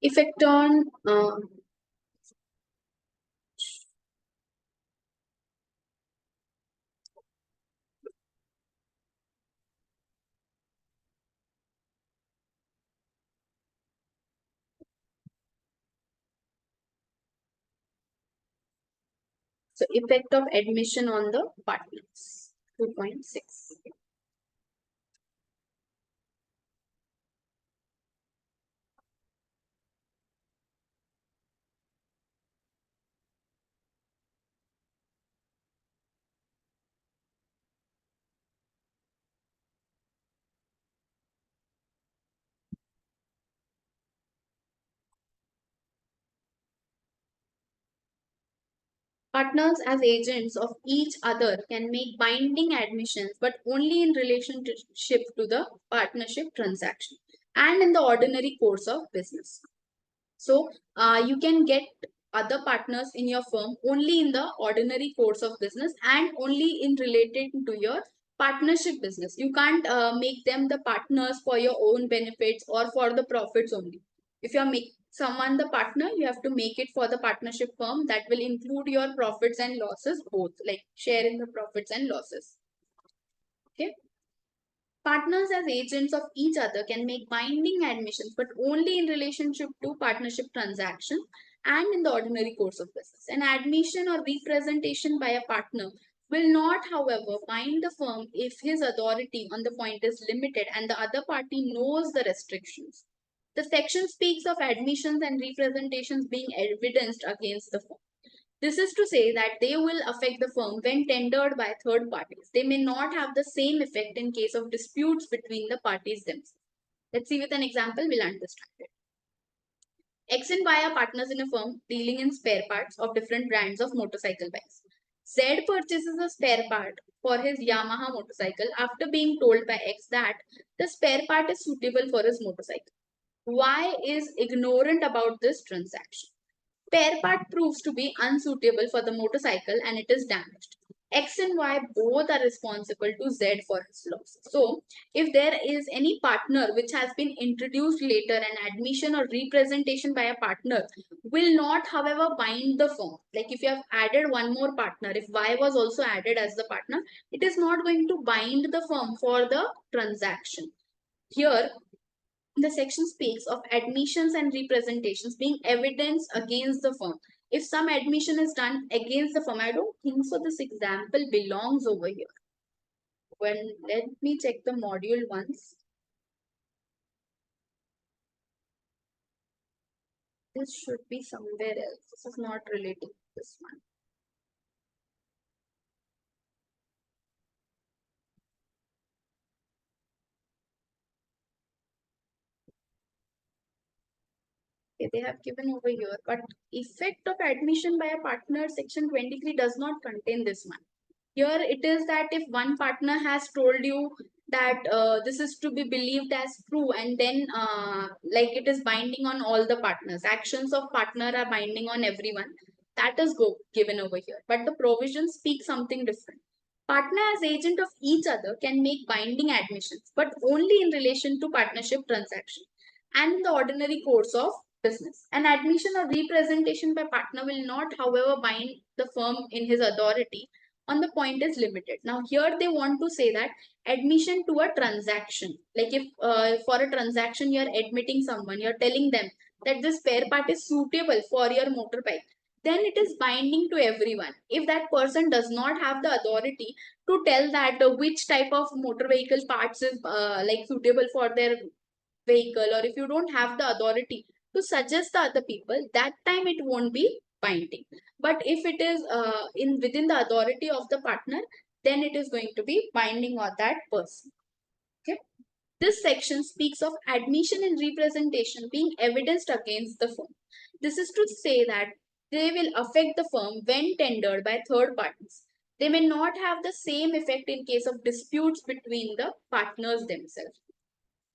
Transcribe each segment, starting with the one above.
Effect on so effect of admission on the partners. 2.6. Partners as agents of each other can make binding admissions, but only in relationship to the partnership transaction and in the ordinary course of business. So you can get other partners in your firm only in the ordinary course of business and only in related to your partnership business. You can't make them the partners for your own benefits or for the profits only. If you are making someone the partner, you have to make it for the partnership firm that will include your profits and losses both, like share in the profits and losses. Okay. Partners as agents of each other can make binding admissions, but only in relationship to partnership transaction and in the ordinary course of business. An admission or representation by a partner will not, however, bind the firm if his authority on the point is limited and the other party knows the restrictions. The section speaks of admissions and representations being evidenced against the firm. This is to say that they will affect the firm when tendered by third parties. They may not have the same effect in case of disputes between the parties themselves. Let's see with an example, we'll understand it. X and Y are partners in a firm dealing in spare parts of different brands of motorcycle bikes. Z purchases a spare part for his Yamaha motorcycle after being told by X that the spare part is suitable for his motorcycle. Y is ignorant about this transaction. Spare part proves to be unsuitable for the motorcycle and it is damaged. X and Y both are responsible to Z for his loss. So, if there is any partner which has been introduced later, an admission or representation by a partner will not, however, bind the firm. Like if you have added one more partner, if Y was also added as the partner, it is not going to bind the firm for the transaction. Here, the section speaks of admissions and representations being evidence against the firm. If some admission is done against the firm, I don't think so this example belongs over here. Let me check the module once. This should be somewhere else. This is not related to this one. Okay, they have given over here, but effect of admission by a partner, section 23 does not contain this one. Here it is that if one partner has told you that this is to be believed as true, and then like it is binding on all the partners, actions of partner are binding on everyone, that is given over here. But the provision speaks something different. Partner as agent of each other can make binding admissions, but only in relation to partnership transaction and in the ordinary course of business. An admission or representation by partner will not, however, bind the firm in his authority on the point is limited. Now here they want to say that admission to a transaction, like if for a transaction you're admitting someone, you're telling them that this spare part is suitable for your motorbike, then it is binding to everyone. If that person does not have the authority to tell that which type of motor vehicle parts is like suitable for their vehicle, or if you don't have the authority to suggest the other people, that time it won't be binding. But if it is in within the authority of the partner, then it is going to be binding on that person. Okay. This section speaks of admission and representation being evidenced against the firm. This is to say that they will affect the firm when tendered by third parties. They may not have the same effect in case of disputes between the partners themselves.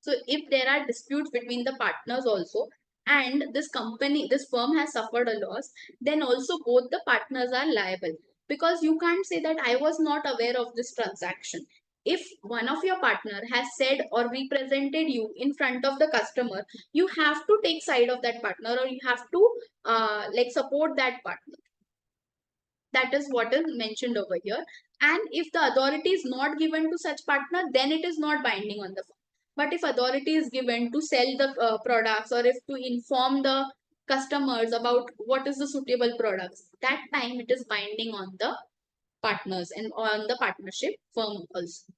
So if there are disputes between the partners also, and this firm has suffered a loss, then also both the partners are liable. because you can't say that I was not aware of this transaction. If one of your partner has said or represented you in front of the customer, you have to take side of that partner, or you have to like support that partner. That is what is mentioned over here. And if the authority is not given to such partner, then it is not binding on the firm. But if authority is given to sell the products, or if to inform the customers about what is the suitable products, that time it is binding on the partners and on the partnership firm also.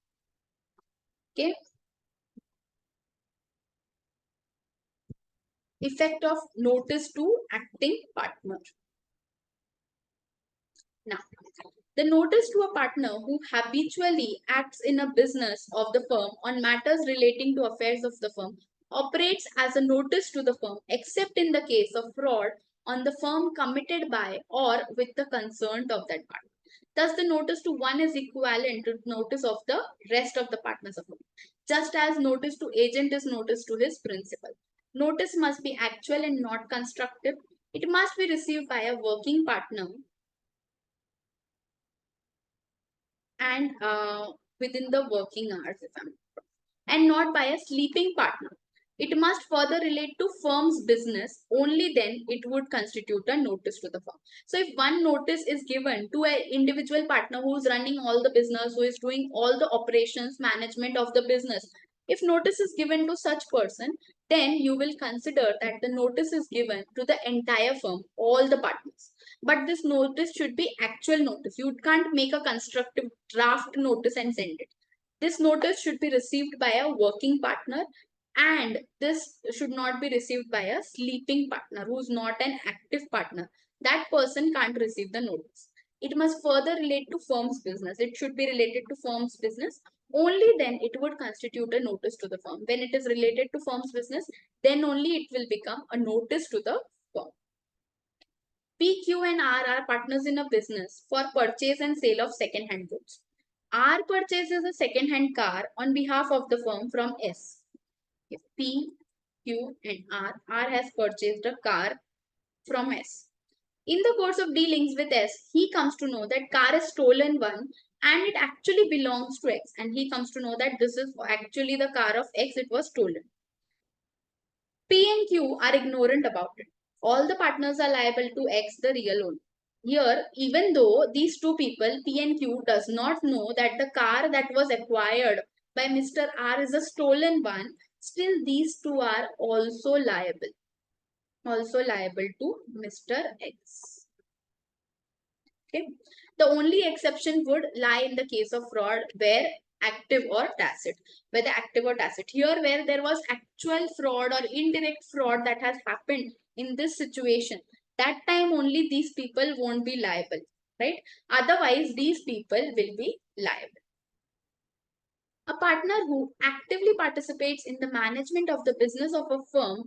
Okay. Effect of notice to acting partner. Now, the notice to a partner who habitually acts in a business of the firm on matters relating to affairs of the firm operates as a notice to the firm, except in the case of fraud on the firm committed by or with the consent of that partner. Thus, the notice to one is equivalent to notice of the rest of the partners of the firm. Just as notice to agent is notice to his principal. Notice must be actual and not constructive. It must be received by a working partner and within the working hours, if I'm and not by a sleeping partner. It must further relate to firm's business. Only then it would constitute a notice to the firm. So if one notice is given to an individual partner who is running all the business, who is doing all the operations management of the business, if notice is given to such person, then you will consider that the notice is given to the entire firm, all the partners. But this notice should be actual notice. You can't make a constructive draft notice and send it. This notice should be received by a working partner, and this should not be received by a sleeping partner who is not an active partner. That person can't receive the notice. It must further relate to firm's business. It should be related to firm's business. Only then it would constitute a notice to the firm. When it is related to firm's business, then only it will become a notice to the firm. P, Q, and R are partners in a business for purchase and sale of second-hand goods. R purchases a second-hand car on behalf of the firm from S. If P, Q, and R has purchased a car from S. In the course of dealings with S, he comes to know that car is stolen one and it actually belongs to X. And he comes to know that this is actually the car of X, it was stolen. P and Q are ignorant about it. All the partners are liable to X, the real owner. Here, even though these two people, P and Q, does not know that the car that was acquired by Mr. R is a stolen one, still these two are also liable to Mr. X. Okay. The only exception would lie in the case of fraud where active or tacit. Whether active or tacit. Here where there was actual fraud or indirect fraud that has happened in this situation, that time only these people won't be liable, right? Otherwise, these people will be liable. A partner who actively participates in the management of the business of a firm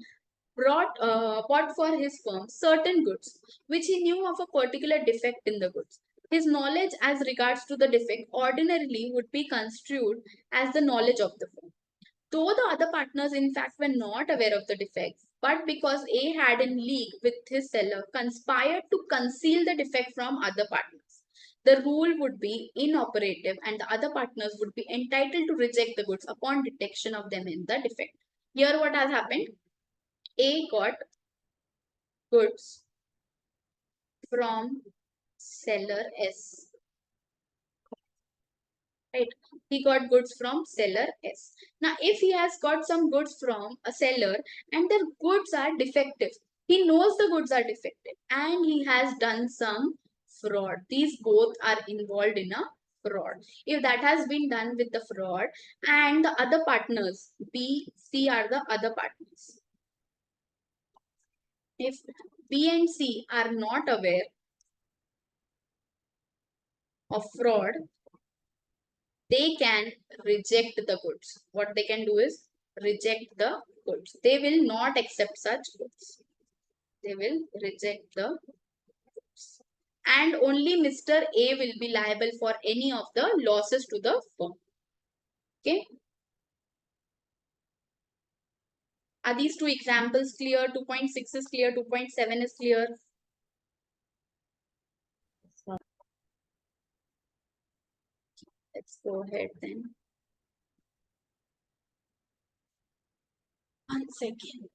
bought for his firm certain goods, which he knew of a particular defect in the goods. His knowledge as regards to the defect ordinarily would be construed as the knowledge of the firm. Though the other partners in fact were not aware of the defects, but because A had in league with his seller conspired to conceal the defect from other partners, the rule would be inoperative and the other partners would be entitled to reject the goods upon detection of them in the defect. Here what has happened? A got goods from seller S. Right? He got goods from seller S. Now, if he has got some goods from a seller and the goods are defective, he knows the goods are defective and he has done some fraud. These both are involved in a fraud. If that has been done with the fraud and the other partners, B, C are the other partners. If B and C are not aware of fraud, they can reject the goods. What they can do is reject the goods. They will not accept such goods. They will reject the goods. And only Mr. A will be liable for any of the losses to the firm. Okay. Are these two examples clear? 2.6 is clear, 2.7 is clear. Let's go ahead then. One second.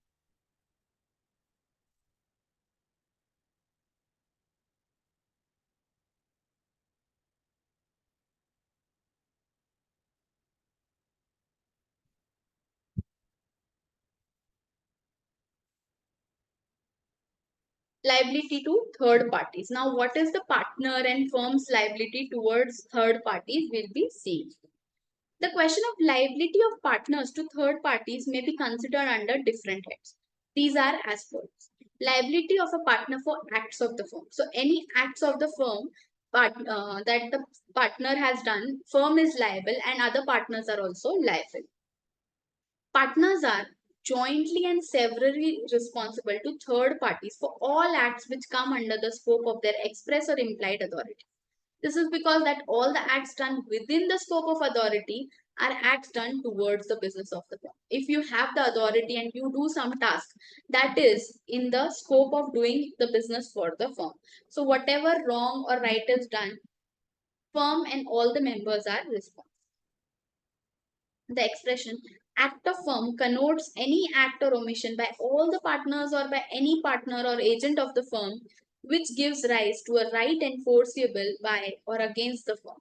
Liability to third parties. Now, what is the partner and firm's liability towards third parties will be seen. The question of liability of partners to third parties may be considered under different heads. These are as follows. Liability of a partner for acts of the firm. So, any acts of the firm that the partner has done, firm is liable and other partners are also liable. Partners are jointly and severally responsible to third parties for all acts which come under the scope of their express or implied authority. This is because that all the acts done within the scope of authority are acts done towards the business of the firm. If you have the authority and you do some task that is in the scope of doing the business for the firm. So whatever wrong or right is done, firm and all the members are responsible. The expression act of firm connotes any act or omission by all the partners or by any partner or agent of the firm which gives rise to a right enforceable by or against the firm.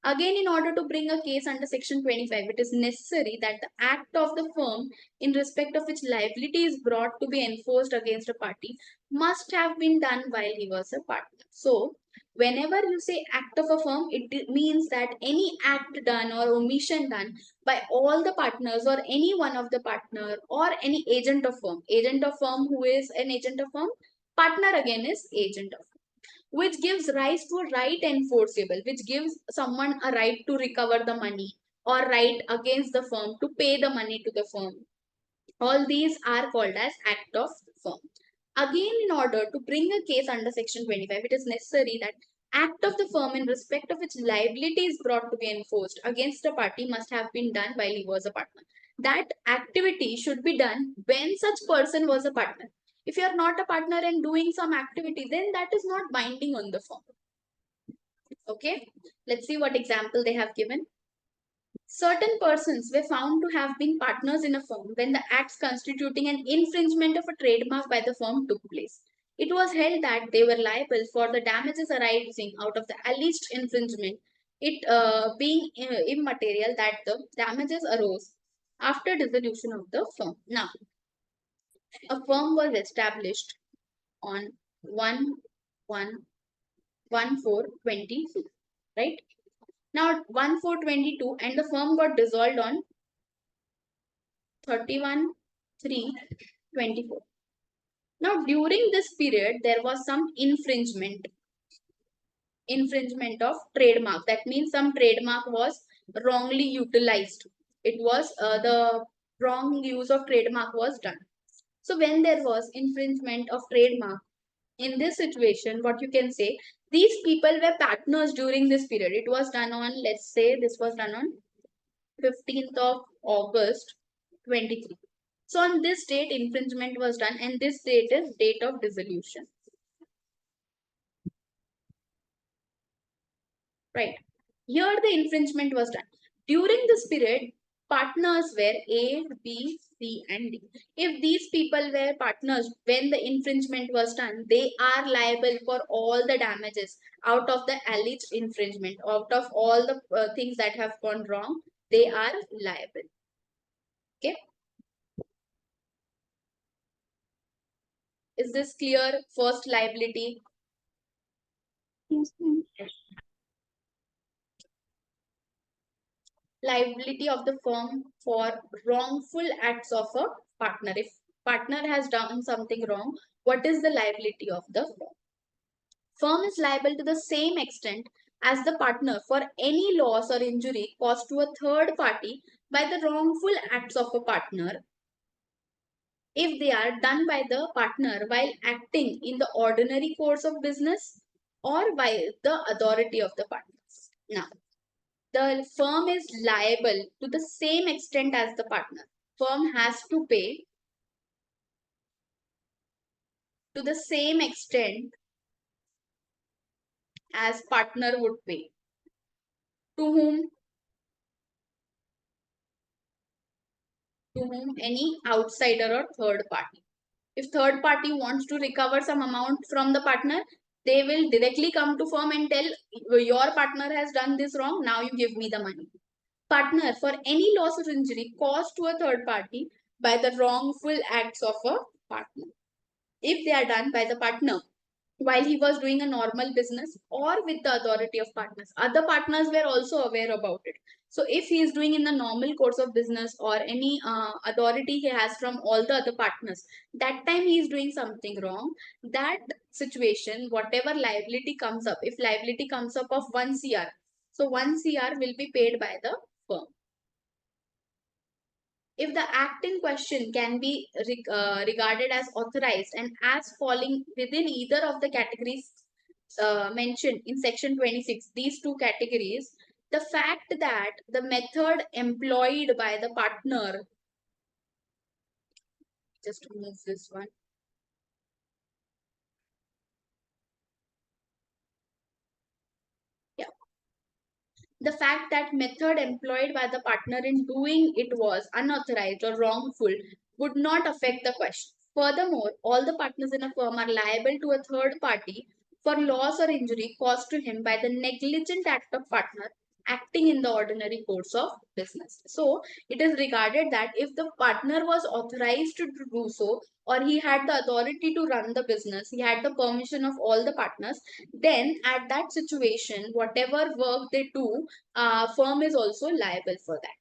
Again, in order to bring a case under section 25, it is necessary that the act of the firm in respect of which liability is brought to be enforced against a party must have been done while he was a partner. So, whenever you say act of a firm, it means that any act done or omission done by all the partners or any one of the partner or any agent of firm who is an agent of firm, partner again is agent of firm, which gives rise to a right enforceable, which gives someone a right to recover the money or right against the firm to pay the money to the firm. All these are called as act of firm. Again, in order to bring a case under section 25, it is necessary that act of the firm in respect of which liability is brought to be enforced against a party must have been done while he was a partner. That activity should be done when such person was a partner. If you are not a partner and doing some activity, then that is not binding on the firm. Okay, let's see what example they have given. Certain persons were found to have been partners in a firm when the acts constituting an infringement of a trademark by the firm took place. It was held that they were liable for the damages arising out of the alleged infringement, it being immaterial that the damages arose after dissolution of the firm. Now, a firm was established on 1 1 1 4 22, right? Now, 1 4 22, and the firm got dissolved on 31 3 24. Now, during this period, there was some infringement of trademark. That means some trademark was wrongly utilized. It was the wrong use of trademark was done. So, when there was infringement of trademark, in this situation, what you can say, these people were partners during this period. It was done on, let's say, this was done on 15th of August 23. So on this date, infringement was done, and this date is date of dissolution. Right. Here the infringement was done. During this period, partners were A, B, C, and D. If these people were partners when the infringement was done, they are liable for all the damages out of the alleged infringement, out of all the things that have gone wrong, they are liable. Okay. Is this clear? First liability. Yes, ma'am. Liability of the firm for wrongful acts of a partner. If partner has done something wrong, what is the liability of the firm? Firm is liable to the same extent as the partner for any loss or injury caused to a third party by the wrongful acts of a partner if they are done by the partner while acting in the ordinary course of business or by the authority of the partners. Now, the firm is liable to the same extent as the partner. Firm has to pay to the same extent as partner would pay. To whom? to whom any outsider or third party. If third party wants to recover some amount from the partner, they will directly come to firm and tell your partner has done this wrong, now you give me the money. Partner for any loss or injury caused to a third party by the wrongful acts of a partner. If they are done by the partner while he was doing a normal business or with the authority of partners, other partners were also aware about it. So if he is doing in the normal course of business or any authority he has from all the other partners, that time he is doing something wrong, that situation, whatever liability comes up, if liability comes up of 1 cr, so 1 cr will be paid by the firm. If the act in question can be regarded as authorized and as falling within either of the categories mentioned in section 26, these two categories, the fact that the method employed by the partner, just move this one, yeah, the fact that method employed by the partner in doing it was unauthorized or wrongful would not affect the question. Furthermore, all the partners in a firm are liable to a third party for loss or injury caused to him by the negligent act of partner acting in the ordinary course of business. So, it is regarded that if the partner was authorized to do so, or he had the authority to run the business, he had the permission of all the partners, then at that situation, whatever work they do, firm is also liable for that.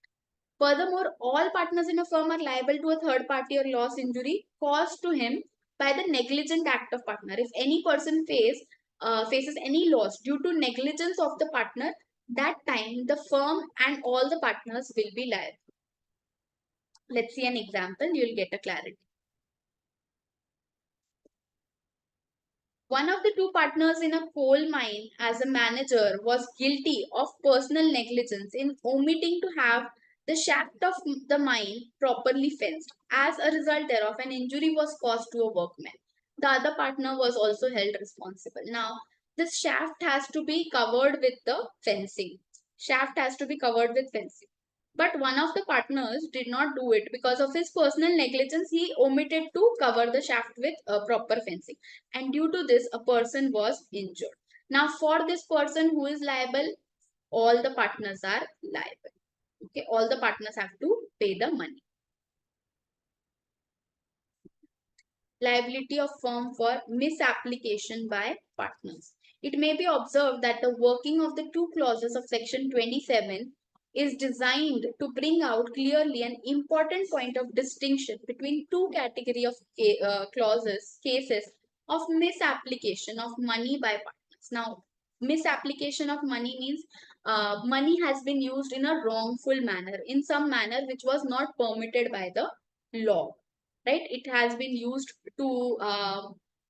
Furthermore, all partners in a firm are liable to a third party or loss injury caused to him by the negligent act of partner. If any person faces any loss due to negligence of the partner, that time the firm and all the partners will be liable. Let's see an example, you'll get a clarity. One of the two partners in a coal mine as a manager was guilty of personal negligence in omitting to have the shaft of the mine properly fenced. As a result thereof, an injury was caused to a workman. The other partner was also held responsible. Now, this shaft has to be covered with the fencing. Shaft has to be covered with fencing. But one of the partners did not do it because of his personal negligence. He omitted to cover the shaft with proper fencing, and due to this, a person was injured. Now, for this person who is liable, all the partners are liable. Okay, all the partners have to pay the money. Liability of firm for misapplication by partners. It may be observed that the working of the two clauses of section 27 is designed to bring out clearly an important point of distinction between two category of cases of misapplication of money by partners. Now, misapplication of money means money has been used in a wrongful manner, in some manner which was not permitted by the law, right? It has been used to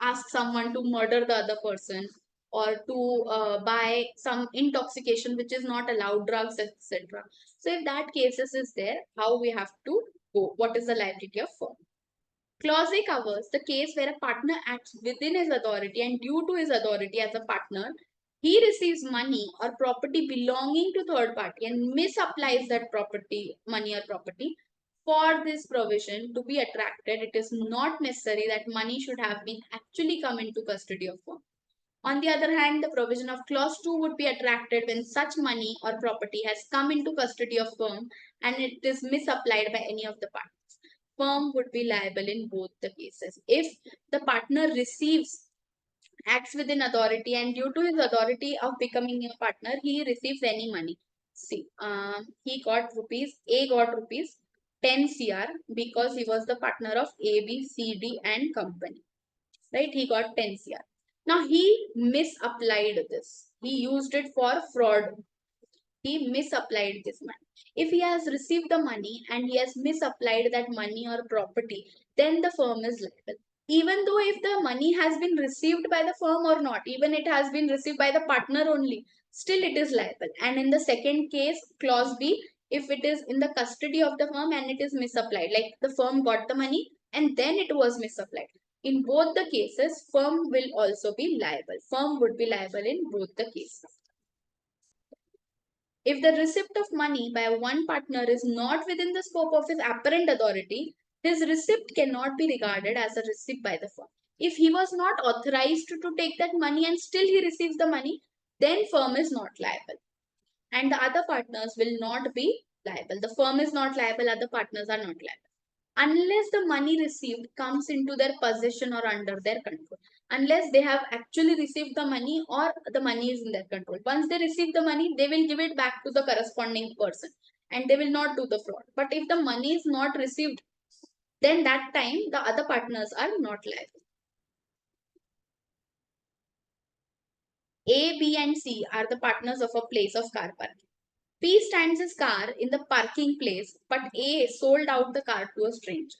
ask someone to murder the other person, or to buy some intoxication which is not allowed, drugs, etc. So if that cases is there, how we have to go, what is the liability of firm? Clause A covers the case where a partner acts within his authority, and due to his authority as a partner, he receives money or property belonging to third party and misapplies that property, money or property. For this provision to be attracted, it is not necessary that money should have been actually come into custody of firm. On the other hand, the provision of clause 2 would be attracted when such money or property has come into custody of firm and it is misapplied by any of the parties. Firm would be liable in both the cases. If the partner acts within authority, and due to his authority of becoming a partner, he receives any money. See, A got rupees 10 CR because he was the partner of A, B, C, D and company. Right? He got 10 CR. Now he misapplied this. He used it for fraud. He misapplied this money. If he has received the money and he has misapplied that money or property, then the firm is liable. Even though if the money has been received by the firm or not, even it has been received by the partner only, still it is liable. And in the second case, clause B, if it is in the custody of the firm and it is misapplied, like the firm got the money and then it was misapplied. In both the cases, firm will also be liable. Firm would be liable in both the cases. If the receipt of money by one partner is not within the scope of his apparent authority, his receipt cannot be regarded as a receipt by the firm. If he was not authorized to take that money and still he receives the money, then firm is not liable. And the other partners will not be liable. The firm is not liable, other partners are not liable. Unless the money received comes into their possession or under their control. Unless they have actually received the money or the money is in their control. Once they receive the money, they will give it back to the corresponding person and they will not do the fraud. But if the money is not received, then that time the other partners are not liable. A, B, and C are the partners of a place of car parking. P stands his car in the parking place, but A sold out the car to a stranger.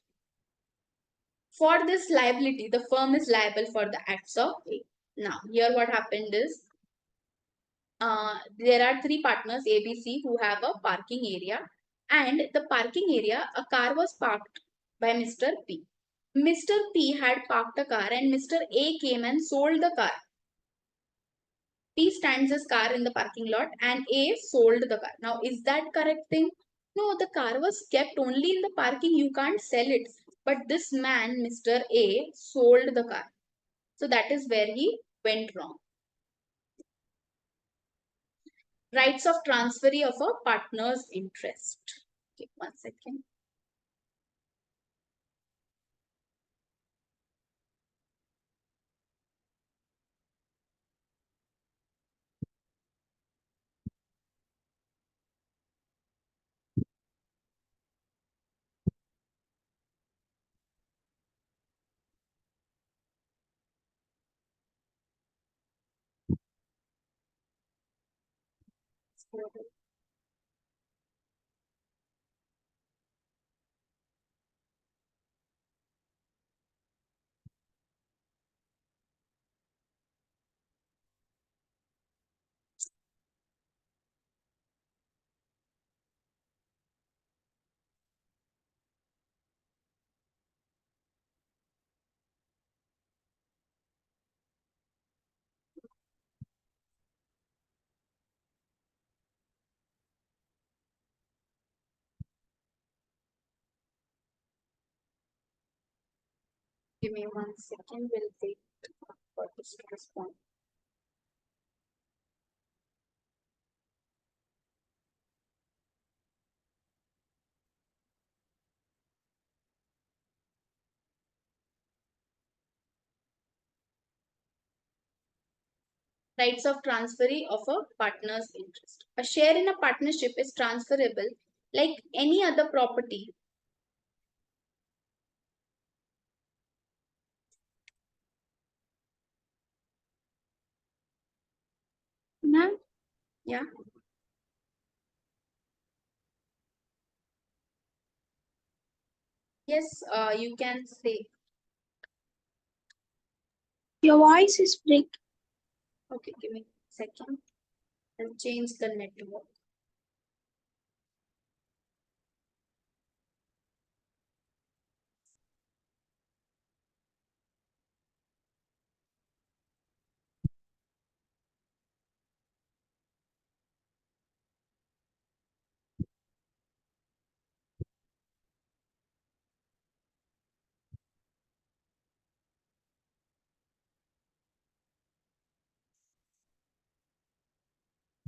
For this liability, the firm is liable for the acts of A. Now, here what happened is, there are three partners A, B, C who have a parking area, and the parking area, a car was parked by Mr. P. Mr. P had parked a car and Mr. A came and sold the car. P stands his car in the parking lot and A sold the car. Now, is that correct thing? No, the car was kept only in the parking. You can't sell it. But this man, Mr. A, sold the car. So that is where he went wrong. Rights of transferee of a partner's interest. Okay, 1 second. Give me 1 second. We'll take for this to respond. Rights of transferee of a partner's interest. A share in a partnership is transferable like any other property. Ma'am, Yeah. Yes, you can say. your voice is break. Okay, give me a second. I'll change the network.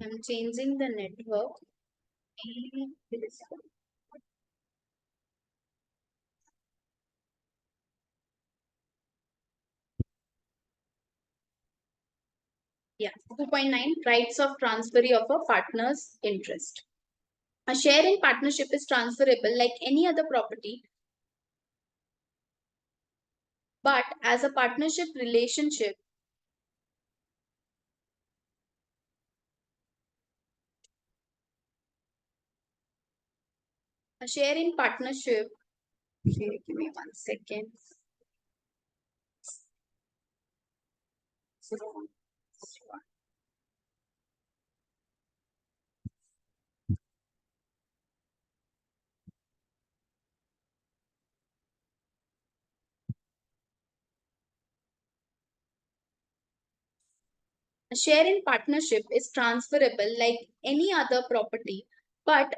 I'm changing the network. Maybe this one. Yeah, 2.9 rights of transferee of a partner's interest. A share in partnership is transferable like any other property, but as a partnership relationship, a share in partnership. Okay, give me 1 second. A share in partnership is transferable like any other property, but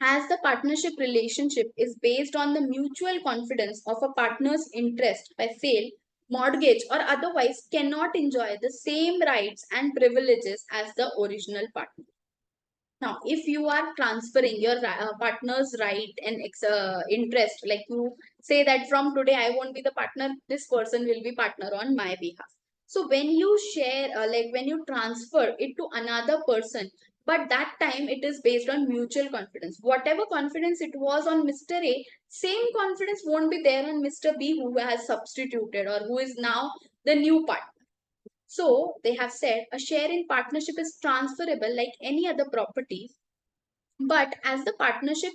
as the partnership relationship is based on the mutual confidence of a partner's interest by sale, mortgage, or otherwise, cannot enjoy the same rights and privileges as the original partner. Now, if you are transferring your partner's right and interest, like you say that from today I won't be the partner, this person will be partner on my behalf. So when you share, like when you transfer it to another person, but that time it is based on mutual confidence. Whatever confidence it was on Mr. A, same confidence won't be there on Mr. B, who has substituted or who is now the new partner. So they have said a share in partnership is transferable like any other property, but as the partnership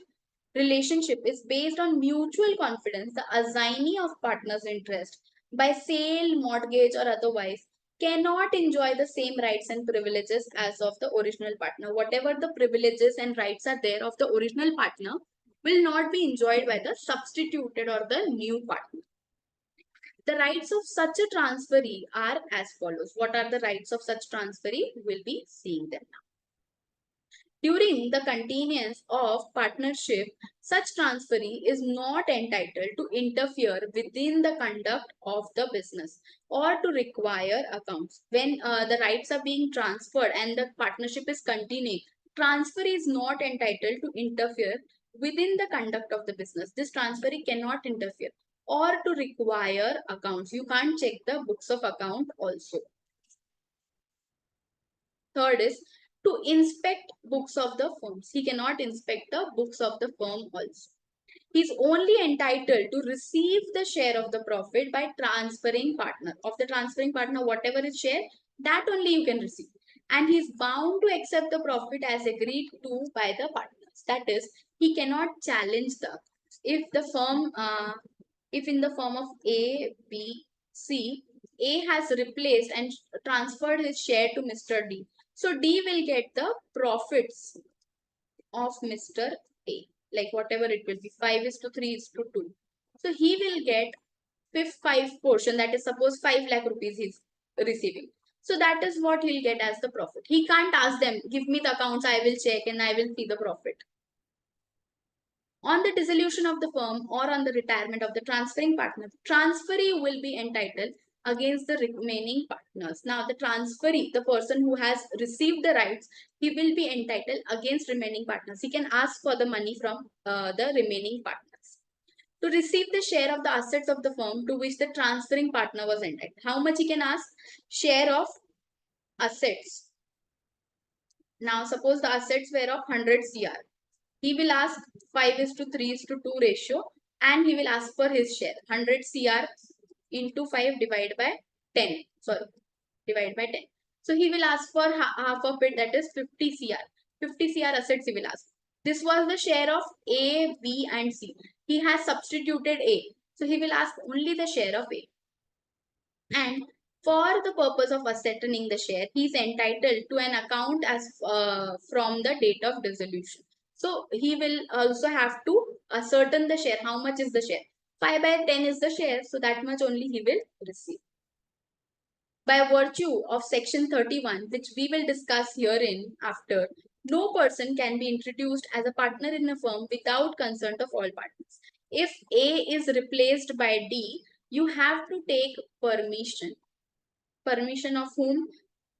relationship is based on mutual confidence, the assignee of partners' interest by sale, mortgage, or otherwise cannot enjoy the same rights and privileges as of the original partner. Whatever the privileges and rights are there of the original partner will not be enjoyed by the substituted or the new partner. The rights of such a transferee are as follows. What are the rights of such transferee? We will be seeing them now. During the continuance of partnership, such transferee is not entitled to interfere within the conduct of the business or to require accounts. When the rights are being transferred and the partnership is continuing, transferee is not entitled to interfere within the conduct of the business. This transferee cannot interfere or to require accounts. You can't check the books of account also. Third is to inspect books of the firms. He cannot inspect the books of the firm also. He is only entitled to receive the share of the profit by transferring partner. Of the transferring partner, whatever is share, that only you can receive. And he is bound to accept the profit as agreed to by the partners. That is, he cannot challenge the accounts. If the firm, if in the firm of A, B, C, A has replaced and transferred his share to Mr. D. So D will get the profits of Mr. A, like whatever it will be, 5:3:2. So he will get fifth 5 portion, that is suppose 5 lakh rupees he's receiving. So that is what he'll get as the profit. He can't ask them, give me the accounts, I will check and I will see the profit. On the dissolution of the firm or on the retirement of the transferring partner, transferee will be entitled against the remaining partners. Now, the transferee, the person who has received the rights, he will be entitled against remaining partners. He can ask for the money from the remaining partners. To receive the share of the assets of the firm to which the transferring partner was entitled. How much he can ask? Share of assets. Now, suppose the assets were of 100 CR. He will ask 5:3:2 ratio and he will ask for his share. 100 CR into 5 divided by 10. Sorry, divided by 10. So he will ask for half of it, that is 50 CR. 50 CR assets he will ask. This was the share of A, B and C. He has substituted A. So he will ask only the share of A. And for the purpose of ascertaining the share, he is entitled to an account as from the date of dissolution. So he will also have to ascertain the share. How much is the share? 5/10 is the share, so that much only he will receive. By virtue of section 31, which we will discuss herein after, no person can be introduced as a partner in a firm without consent of all partners. If A is replaced by D, you have to take permission. Permission of whom?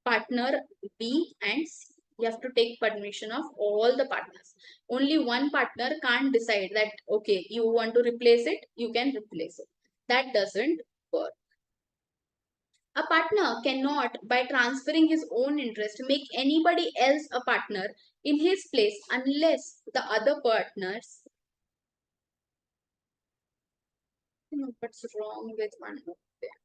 Partner B and C. You have to take permission of all the partners. Only one partner can't decide that, okay, you want to replace it, you can replace it. That doesn't work. A partner cannot, by transferring his own interest, make anybody else a partner in his place unless the other partners. What's wrong with one note there?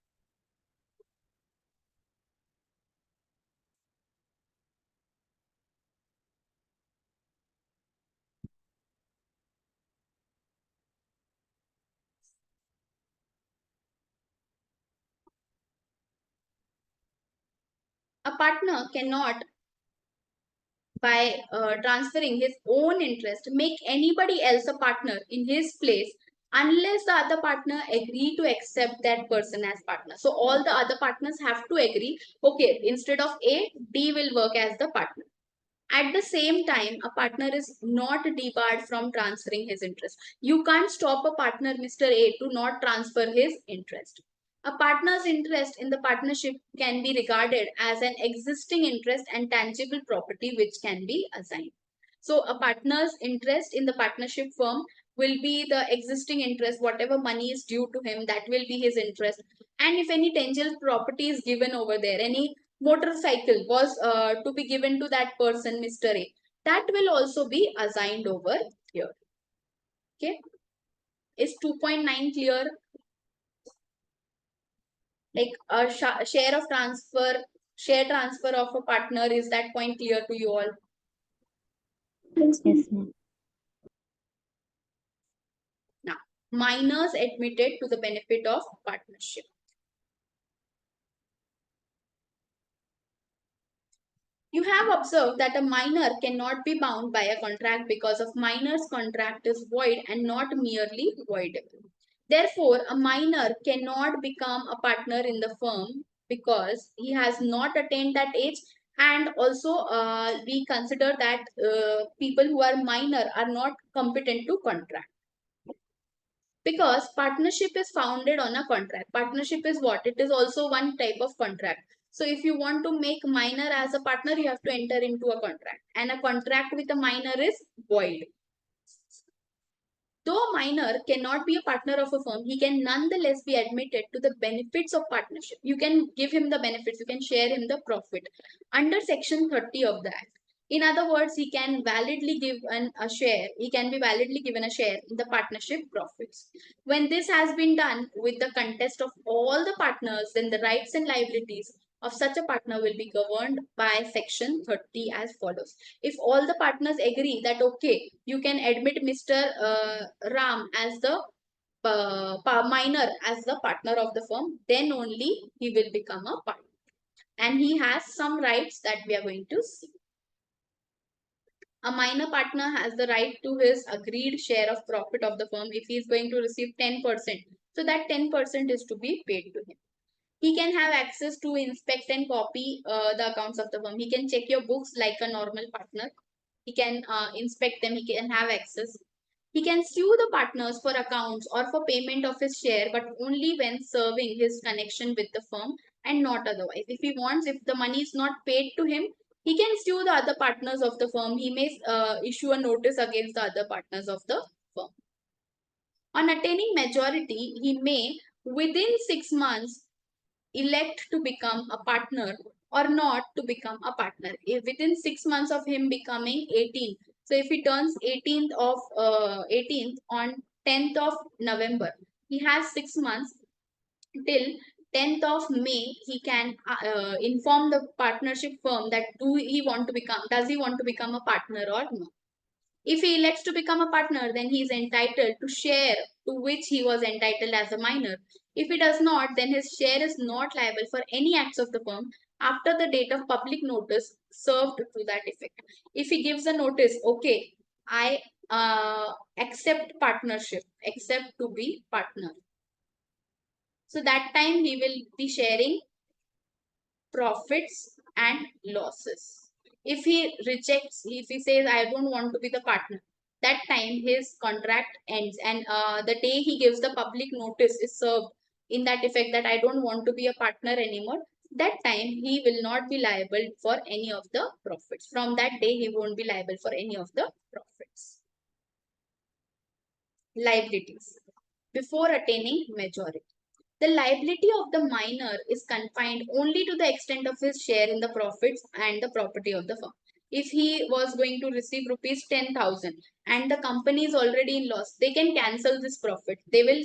A partner cannot, by transferring his own interest, make anybody else a partner in his place unless the other partner agree to accept that person as partner. So all the other partners have to agree, okay, instead of A, D will work as the partner. At the same time, a partner is not debarred from transferring his interest. You can't stop a partner, Mr. A, to not transfer his interest. A partner's interest in the partnership can be regarded as an existing interest and tangible property which can be assigned. So a partner's interest in the partnership firm will be the existing interest, whatever money is due to him, that will be his interest. And if any tangible property is given over there, any motorcycle was to be given to that person, Mr. A, that will also be assigned over here. Okay. Is 2.9 clear? Like a share of transfer, share transfer of a partner, is that point clear to you all? Yes, Yes, ma'am. Now, minors admitted to the benefit of partnership. You have observed that a minor cannot be bound by a contract because of minor's contract is void and not merely voidable. Therefore, a minor cannot become a partner in the firm because he has not attained that age, and also we consider that people who are minor are not competent to contract. Because partnership is founded on a contract. Partnership is what? It is also one type of contract. So if you want to make minor as a partner, you have to enter into a contract. And a contract with a minor is void. Though a minor cannot be a partner of a firm, he can nonetheless be admitted to the benefits of partnership. You can give him the benefits, you can share him the profit under section 30 of the Act. In other words, he can validly give a share, he can be validly given a share in the partnership profits. When this has been done with the contest of all the partners, then the rights and liabilities of such a partner will be governed by section 30 as follows. If all the partners agree that, okay, you can admit Mr. Ram as the minor as the partner of the firm, then only he will become a partner. And he has some rights that we are going to see. A minor partner has the right to his agreed share of profit of the firm if he is going to receive 10%. So that 10% is to be paid to him. He can have access to inspect and copy the accounts of the firm. He can check your books like a normal partner. He can inspect them. He can have access. He can sue the partners for accounts or for payment of his share, but only when serving his connection with the firm and not otherwise. If he wants, if the money is not paid to him, he can sue the other partners of the firm. He may issue a notice against the other partners of the firm. On attaining majority, he may, within 6 months, elect to become a partner or not to become a partner. If within 6 months of him becoming 18, so if he turns 18th on 10th of November, he has 6 months till 10th of May. He can inform the partnership firm that does he want to become a partner or not. If he elects to become a partner, then he is entitled to share to which he was entitled as a minor. If he does not, then his share is not liable for any acts of the firm after the date of public notice served to that effect. If he gives a notice, okay, I accept partnership, accept to be partner. So that time he will be sharing profits and losses. If he rejects, if he says, I don't want to be the partner, that time his contract ends, and the day he gives the public notice is served in that effect that I don't want to be a partner anymore, that time he will not be liable for any of the profits. From that day, he won't be liable for any of the profits. Liabilities before attaining majority. The liability of the minor is confined only to the extent of his share in the profits and the property of the firm. If he was going to receive rupees 10,000 and the company is already in loss, they can cancel this profit. They will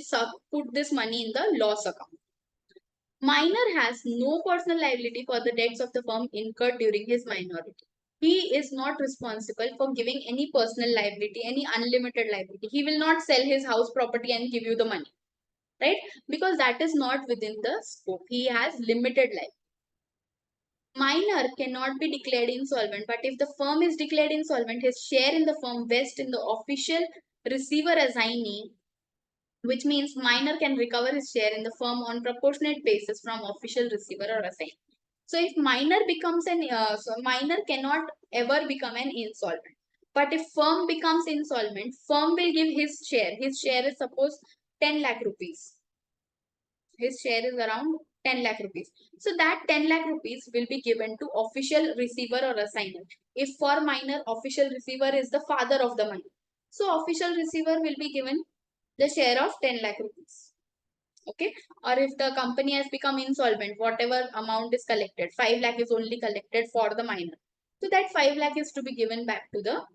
put this money in the loss account. Minor has no personal liability for the debts of the firm incurred during his minority. He is not responsible for giving any personal liability, any unlimited liability. He will not sell his house property and give you the money, right? Because that is not within the scope. He has limited life. Minor cannot be declared insolvent, but if the firm is declared insolvent, his share in the firm vests in the official receiver assignee which means minor can recover his share in the firm on proportionate basis from official receiver or assigner. So if minor becomes so minor cannot ever become an insolvent. But if firm becomes insolvent, firm will give his share. His share is suppose 10 lakh rupees. His share is around 10 lakh rupees. So that 10 lakh rupees will be given to official receiver or assigner. If for minor, official receiver is the father of the money. So official receiver will be given the share of 10 lakh rupees. Okay. Or if the company has become insolvent, whatever amount is collected, 5 lakh is only collected for the minor. So that 5 lakh is to be given back to the minor.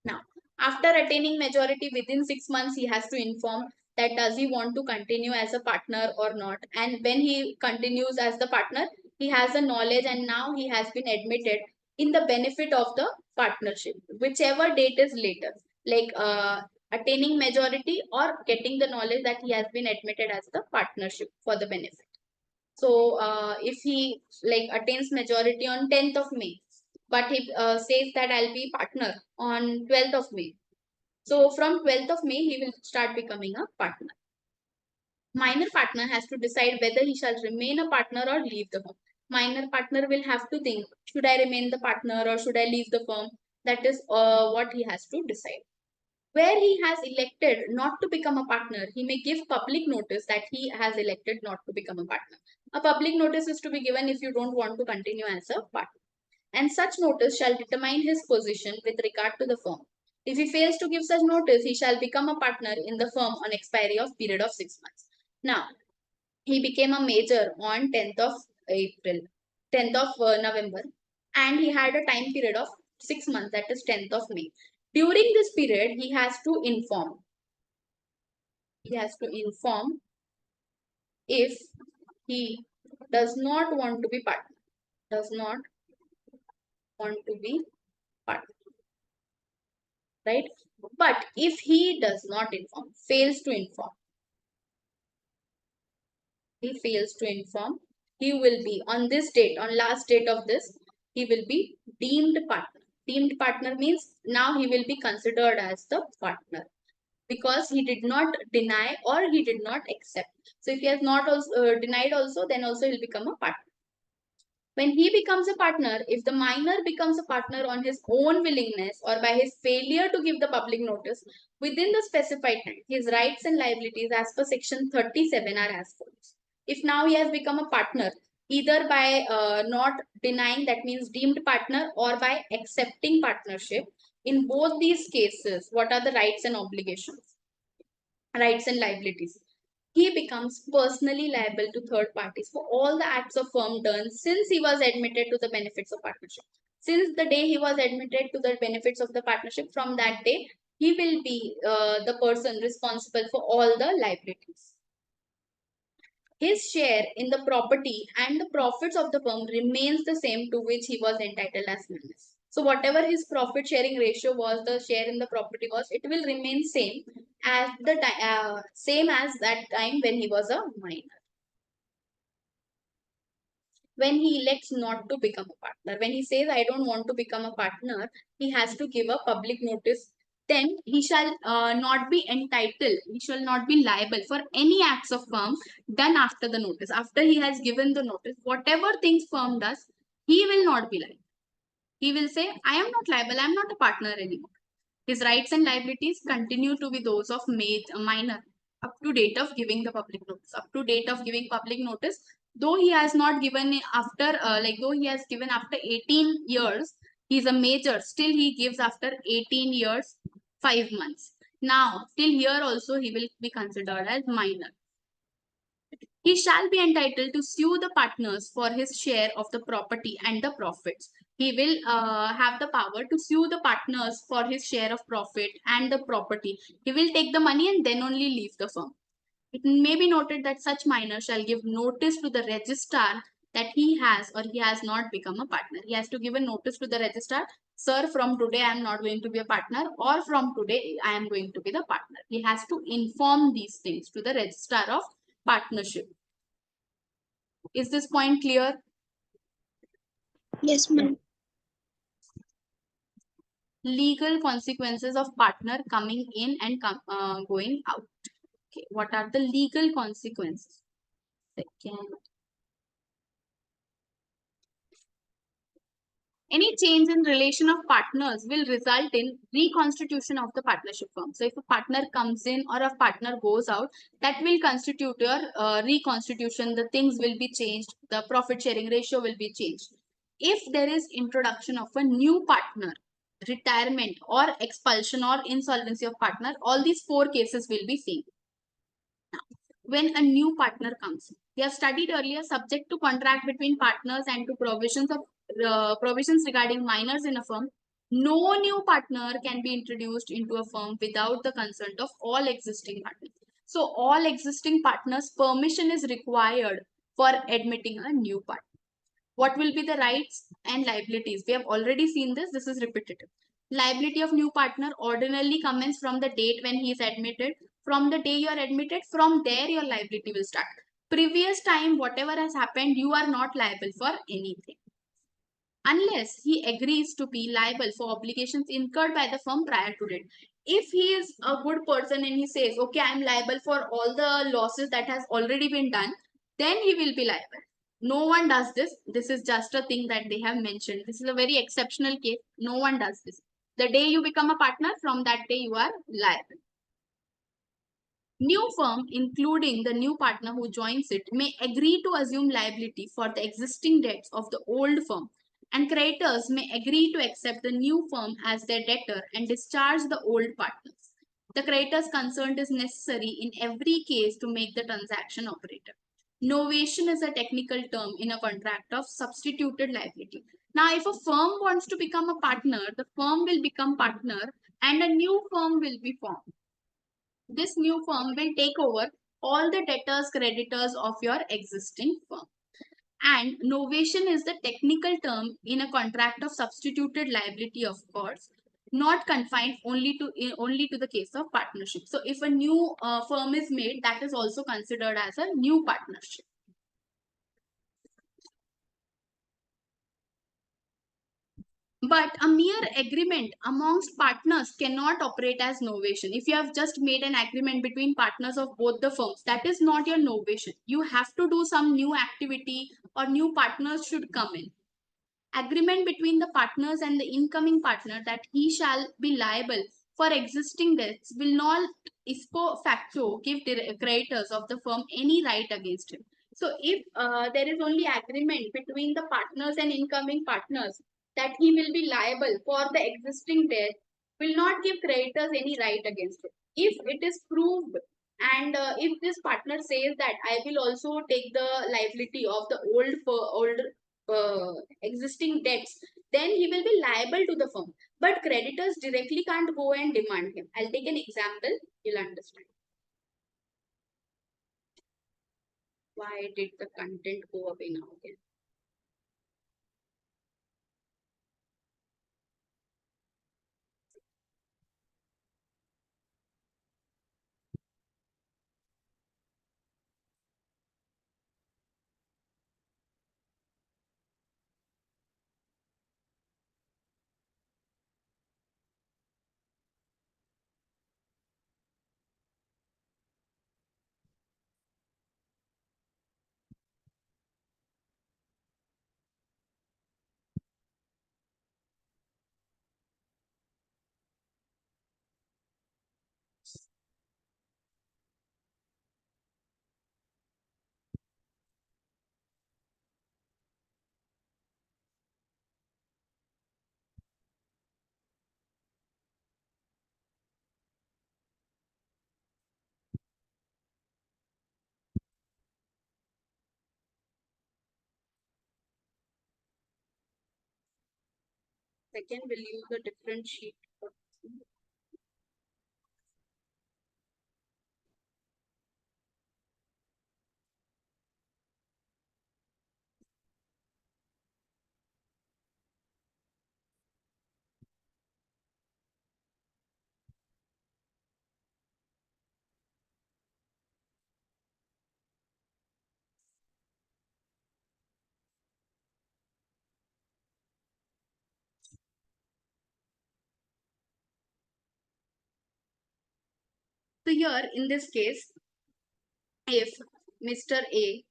Now, after attaining majority within 6 months, he has to inform that does he want to continue as a partner or not. And when he continues as the partner, he has a knowledge and now he has been admitted in the benefit of the partnership, whichever date is later, like attaining majority or getting the knowledge that he has been admitted as the partnership for the benefit. So if he like attains majority on 10th of May, but he says that I'll be partner on 12th of May. So from 12th of May, he will start becoming a partner. Minor partner has to decide whether he shall remain a partner or leave the firm. Minor partner will have to think, should I remain the partner or should I leave the firm? That is what he has to decide. Where he has elected not to become a partner, he may give public notice that he has elected not to become a partner. A public notice is to be given if you don't want to continue as a partner. And such notice shall determine his position with regard to the firm. If he fails to give such notice, he shall become a partner in the firm on expiry of period of 6 months. Now, he became a major on 10th of April, 10th of November, and he had a time period of 6 months, that is 10th of May. During this period, he has to inform. He has to inform if he does not want to be partner. Does not want to be partner. Right? But if he does not inform, fails to inform, he fails to inform, he will be on this date, on last date of this, he will be deemed partner. Deemed partner means now he will be considered as the partner because he did not deny or he did not accept. So if he has not also denied also, then also he'll become a partner. When he becomes a partner, if the minor becomes a partner on his own willingness or by his failure to give the public notice within the specified time, his rights and liabilities as per section 37 are as follows. If now he has become a partner, either by not denying, that means deemed partner, or by accepting partnership, in both these cases, what are the rights and obligations? Rights and liabilities. He becomes personally liable to third parties for all the acts of firm done since he was admitted to the benefits of partnership. Since the day he was admitted to the benefits of the partnership, from that day, he will be the person responsible for all the liabilities. His share in the property and the profits of the firm remains the same to which he was entitled as minor. So whatever his profit sharing ratio was, the share in the property was, it will remain same as the same as that time when he was a minor. When he elects not to become a partner, when he says I don't want to become a partner, he has to give a public notice. Then he shall not be entitled, he shall not be liable for any acts of firm done after the notice. After he has given the notice, whatever things firm does, he will not be liable. He will say, I am not liable, I am not a partner anymore. His rights and liabilities continue to be those of minor up to date of giving the public notice. Up to date of giving public notice, though he has not given after, though he has given after 18 years, he is a major, still he gives after 18 years, 5 months. Now, till here also he will be considered as minor. He shall be entitled to sue the partners for his share of the property and the profits. He will have the power to sue the partners for his share of profit and the property. He will take the money and then only leave the firm. It may be noted that such minor shall give notice to the registrar that he has or he has not become a partner. He has to give a notice to the registrar, sir, from today I am not going to be a partner, or from today I am going to be the partner. He has to inform these things to the registrar of partnership. Is this point clear? Yes, ma'am. legal consequences of partner coming in and going out. Okay, what are the legal consequences? Second, any change in relation of partners will result in reconstitution of the partnership firm. So if a partner comes in or a partner goes out, that will constitute your reconstitution. The things will be changed. The profit sharing ratio will be changed. If there is introduction of a new partner, retirement or expulsion or insolvency of partner, all these four cases will be seen. When a new partner comes, we have studied earlier, subject to contract between partners and to provisions regarding minors in a firm, no new partner can be introduced into a firm without the consent of all existing partners. So all existing partners permission is required for admitting a new partner. What will be the rights and liabilities? We have already seen this. This is repetitive. Liability of new partner ordinarily commence from the date when he is admitted. From the day you are admitted, from there your liability will start. Previous time, whatever has happened, you are not liable for anything. Unless he agrees to be liable for obligations incurred by the firm prior to it. If he is a good person and he says, okay, I am liable for all the losses that has already been done, then he will be liable. No one does this. This is just a thing that they have mentioned. This is a very exceptional case. No one does this. The day you become a partner, from that day you are liable. New firm, including the new partner who joins it, may agree to assume liability for the existing debts of the old firm, and creditors may agree to accept the new firm as their debtor and discharge the old partners. The creditor's consent is necessary in every case to make the transaction operative. Novation is a technical term in a contract of substituted liability. Now, if a firm wants to become a partner, the firm will become partner and a new firm will be formed. This new firm will take over all the debtors, creditors of your existing firm. And novation is the technical term in a contract of substituted liability, of course, not confined only to the case of partnership. So if a new firm is made, that is also considered as a new partnership. But a mere agreement amongst partners cannot operate as novation. If you have just made an agreement between partners of both the firms, that is not your novation. You have to do some new activity or new partners should come in. Agreement between the partners and the incoming partner that he shall be liable for existing debts will not ipso facto give the creditors of the firm any right against him. So if there is only agreement between the partners and incoming partners that he will be liable for the existing debt, will not give creditors any right against it. If it is proved and if this partner says that I will also take the liability of the old existing debts, then he will be liable to the firm. But creditors directly can't go and demand him. I'll take an example, you'll understand. Why did the content go away now again? Second, we'll use a different sheet. So here in this case, if Mr. A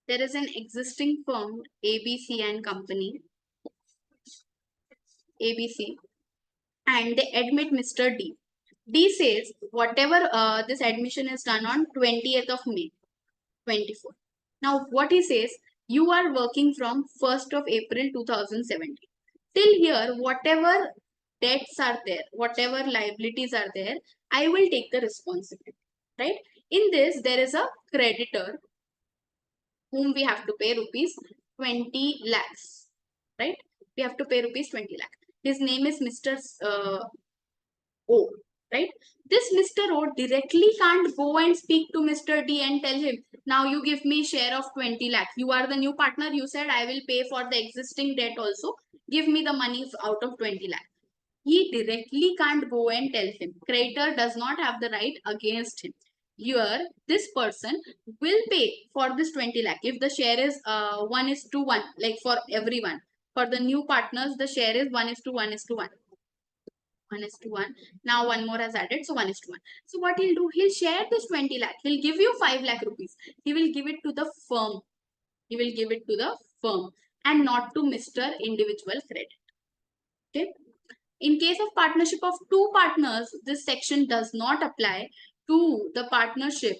there is an existing firm ABC and Company, ABC, and they admit Mr. D. D says whatever this admission is done on 20th of May 24. Now what he says, you are working from 1st of April 2017. Till here, whatever debts are there, whatever liabilities are there, I will take the responsibility, right? In this, there is a creditor whom we have to pay rupees 20 lakhs, right? We have to pay rupees 20 lakh. His name is Mr. O, right? This Mr. O directly can't go and speak to Mr. D and tell him, now you give me share of 20 lakh. You are the new partner. You said I will pay for the existing debt also. Give me the money out of 20 lakh. He directly can't go and tell him. Creditor does not have the right against him. Here, this person will pay for this 20 lakh. If the share is 1:1, like for everyone. For the new partners, the share is 1:1:1. 1:1. Now one more has added, so 1:1. So what he'll do, he'll share this 20 lakh. He'll give you 5 lakh rupees. He will give it to the firm. He will give it to the firm and not to Mr. Individual Credit. Okay. In case of partnership of two partners, this section does not apply to the partnership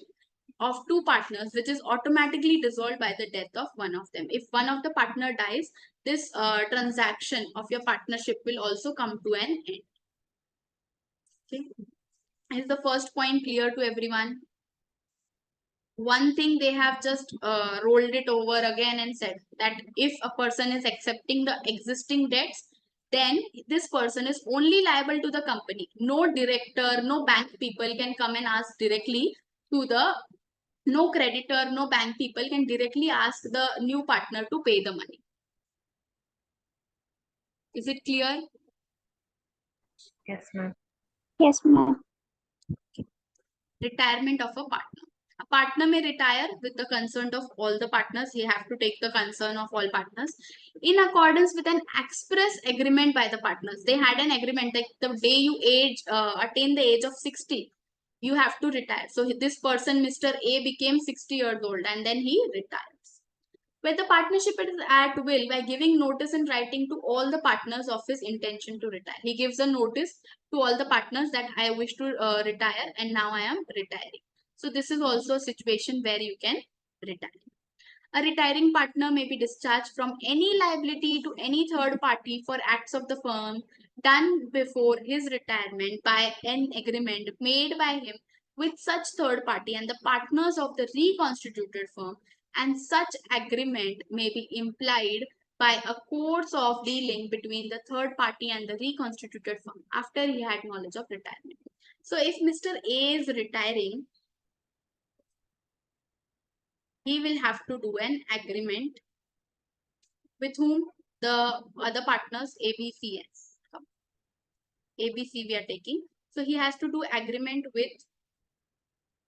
of two partners, which is automatically dissolved by the death of one of them. If one of the partner dies, this transaction of your partnership will also come to an end. Okay. Is the first point clear to everyone? One thing they have just rolled it over again and said that if a person is accepting the existing debts, then this person is only liable to the company. No director, no bank people can come and ask directly to the, no creditor, no bank people can directly ask the new partner to pay the money. Is it clear? Yes, ma'am. Yes, ma'am. Retirement of a partner. A partner may retire with the consent of all the partners. He have to take the consent of all partners in accordance with an express agreement by the partners. They had an agreement that the day you attain the age of 60, you have to retire. So this person, Mr. A, became 60 years old and then he retires. Where the partnership is at will by giving notice in writing to all the partners of his intention to retire. He gives a notice to all the partners that I wish to retire and now I am retiring. So this is also a situation where you can retire. A retiring partner may be discharged from any liability to any third party for acts of the firm done before his retirement by an agreement made by him with such third party and the partners of the reconstituted firm, and such agreement may be implied by a course of dealing between the third party and the reconstituted firm after he had knowledge of retirement. So if Mr. A is retiring, he will have to do an agreement with whom? The other partners, ABCS. ABC we are taking. So he has to do agreement with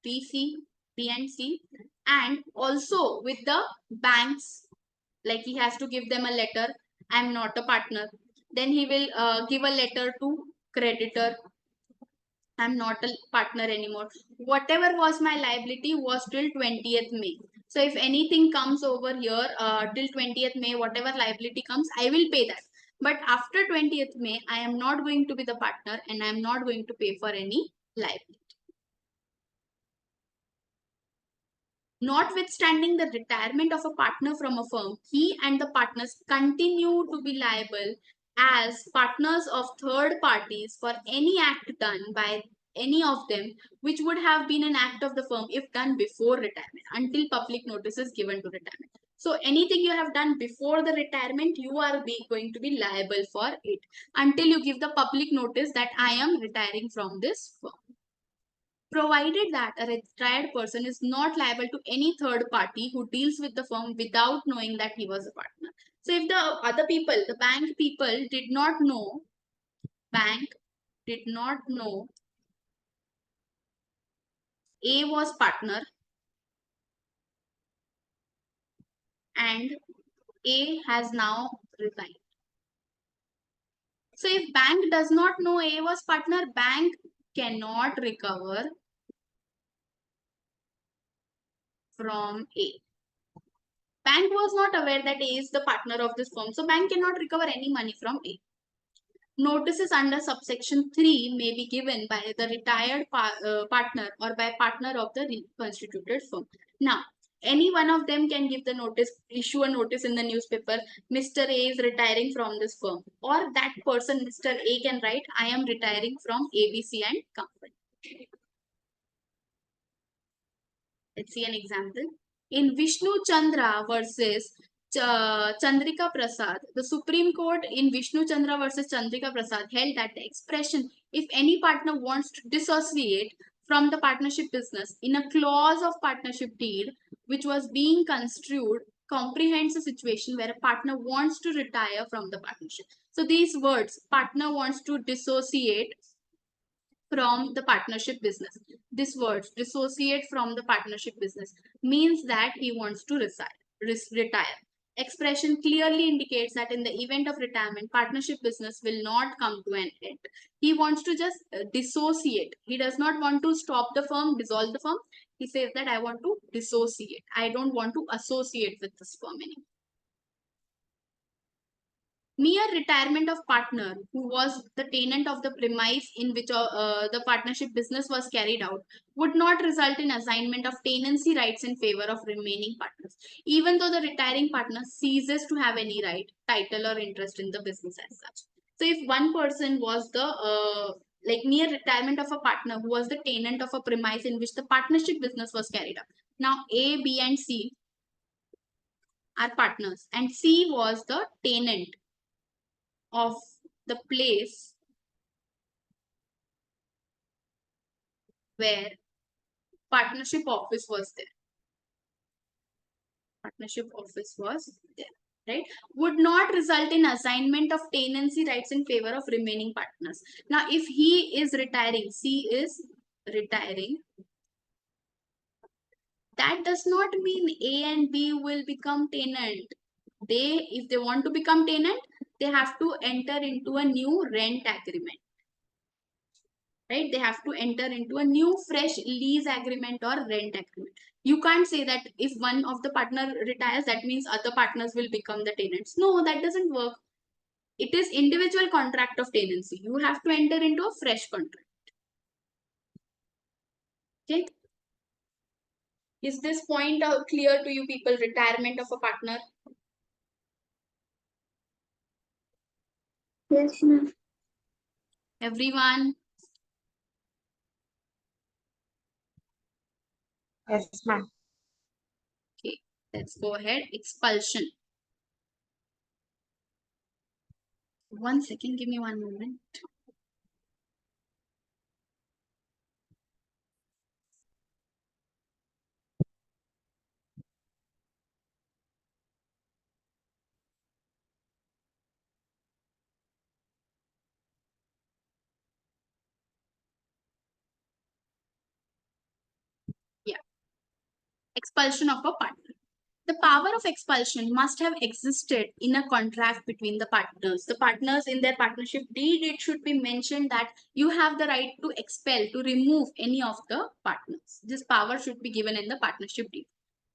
BC, B and C, and also with the banks. Like he has to give them a letter, I am not a partner. Then he will give a letter to creditor, I'm not a partner anymore. Whatever was my liability was till 20th May. So if anything comes over here till 20th May, whatever liability comes, I will pay that. But after 20th May, I am not going to be the partner and I am not going to pay for any liability. Notwithstanding the retirement of a partner from a firm, he and the partners continue to be liable as partners of third parties for any act done by any of them which would have been an act of the firm if done before retirement until public notice is given to retirement. So anything you have done before the retirement, you are going to be liable for it until you give the public notice that I am retiring from this firm, provided that a retired person is not liable to any third party who deals with the firm without knowing that he was a partner. So if the other people, the bank people did not know A was partner, and A has now resigned. So if bank does not know A was partner, bank cannot recover from A. Bank was not aware that A is the partner of this firm, so bank cannot recover any money from A. Notices under subsection 3 may be given by the retired partner or by partner of the reconstituted firm. Now, any one of them can give the notice, issue a notice in the newspaper, Mr. A is retiring from this firm. Or that person, Mr. A, can write, I am retiring from ABC and Company. Let's see an example. In Vishnu Chandra versus Chandrika Prasad, the Supreme Court in Vishnu Chandra versus Chandrika Prasad held that the expression, if any partner wants to dissociate from the partnership business in a clause of partnership deed, which was being construed, comprehends a situation where a partner wants to retire from the partnership. So these words, partner wants to dissociate from the partnership business. This word, dissociate from the partnership business, means that he wants to retire. Expression clearly indicates that in the event of retirement, partnership business will not come to an end. He wants to just dissociate. He does not want to stop the firm, dissolve the firm. He says that I want to dissociate. I don't want to associate with this firm anymore. Mere retirement of partner who was the tenant of the premise in which the partnership business was carried out would not result in assignment of tenancy rights in favor of remaining partners, even though the retiring partner ceases to have any right, title or interest in the business as such. So if one person was the like mere retirement of a partner who was the tenant of a premise in which the partnership business was carried out. Now A, B and C are partners and C was the tenant of the place where partnership office was there. Partnership office was there, right? Would not result in assignment of tenancy rights in favor of remaining partners. Now, if he is retiring, C is retiring, that does not mean A and B will become tenant. If they want to become tenant, they have to enter into a new rent agreement. Right? They have to enter into a new fresh lease agreement or rent agreement. You can't say that if one of the partner retires, that means other partners will become the tenants. No, that doesn't work. It is individual contract of tenancy. You have to enter into a fresh contract. Okay. Is this point clear to you people? Retirement of a partner? Yes, ma'am. Everyone? Yes, ma'am. Okay. Let's go ahead. Expulsion. One second. Give me one moment. Yeah. Expulsion of a partner. The power of expulsion must have existed in a contract between the partners. The partners in their partnership deed, it should be mentioned that you have the right to expel, to remove any of the partners. This power should be given in the partnership deed.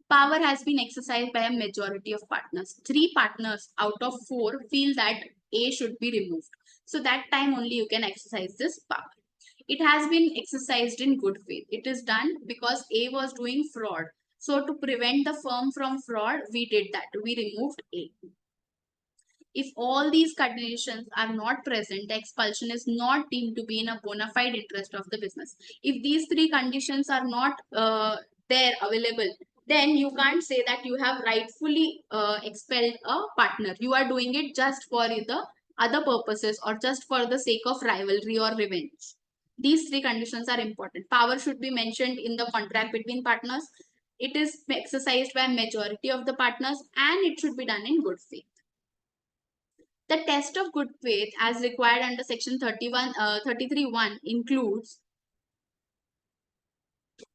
Power has been exercised by a majority of partners. 3 partners out of 4 feel that A should be removed. So that time only you can exercise this power. It has been exercised in good faith. It is done because A was doing fraud. So to prevent the firm from fraud, we did that. We removed A. If all these conditions are not present, the expulsion is not deemed to be in a bona fide interest of the business. If these 3 conditions are not there available, then you can't say that you have rightfully expelled a partner. You are doing it just for the other purposes or just for the sake of rivalry or revenge. These 3 conditions are important. Power should be mentioned in the contract between partners. It is exercised by majority of the partners and it should be done in good faith. The test of good faith as required under section 33(1) includes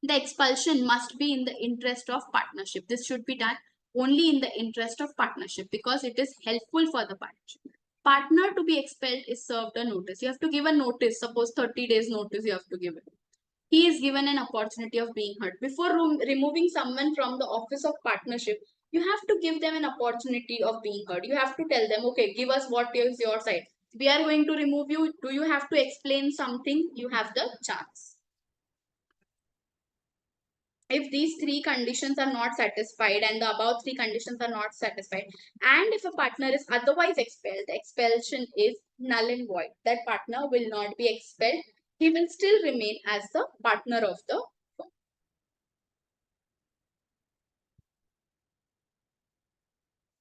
the expulsion must be in the interest of partnership. This should be done only in the interest of partnership because it is helpful for the partnership. Partner to be expelled is served a notice. You have to give a notice. Suppose 30 days notice you have to give it. He is given an opportunity of being heard. Before removing someone from the office of partnership, you have to give them an opportunity of being heard. You have to tell them, okay, give us what is your side. We are going to remove you. Do you have to explain something? You have the chance. If these three conditions are not satisfied and the above three conditions are not satisfied, and if a partner is otherwise expelled, the expulsion is null and void. That partner will not be expelled. He will still remain as the partner of the firm.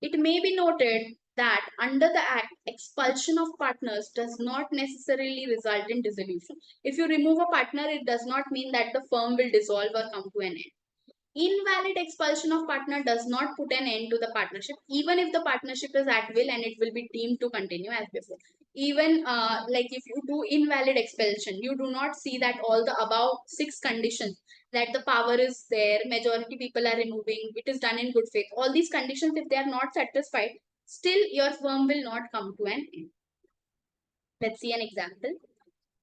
It may be noted that under the Act, expulsion of partners does not necessarily result in dissolution. If you remove a partner, it does not mean that the firm will dissolve or come to an end. Invalid expulsion of partner does not put an end to the partnership, even if the partnership is at will and it will be deemed to continue as before. Even like if you do invalid expulsion, you do not see that all the above 6 conditions, that the power is there, majority people are removing, it is done in good faith. All these conditions, if they are not satisfied, still your firm will not come to an end. Let's see an example.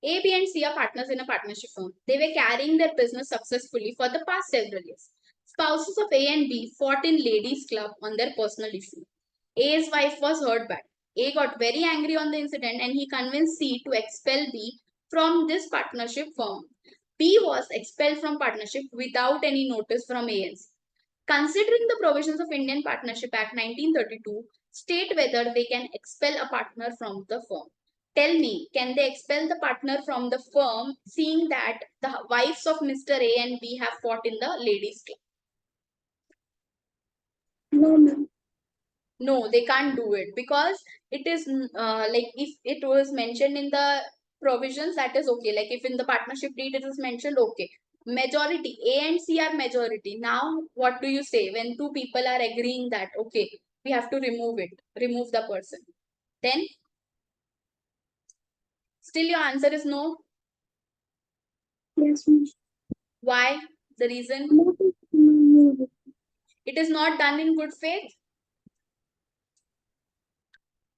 A, B, and C are partners in a partnership firm. They were carrying their business successfully for the past several years. Spouses of A and B fought in ladies' club on their personal issue. A's wife was hurt bad. A got very angry on the incident and he convinced C to expel B from this partnership firm. B was expelled from partnership without any notice from A and C. Considering the provisions of Indian Partnership Act 1932, state whether they can expel a partner from the firm. Tell me, can they expel the partner from the firm, seeing that the wives of Mr. A and B have fought in the ladies' club? No, ma'am. No, they can't do it because it is like if it was mentioned in the provisions, that is okay. Like if in the partnership deed it is mentioned, okay. Majority, A and C are majority. Now, what do you say when two people are agreeing that, okay, we have to remove it, remove the person? Then, still your answer is no. Yes, ma'am. Why? The reason? No. It is not done in good faith.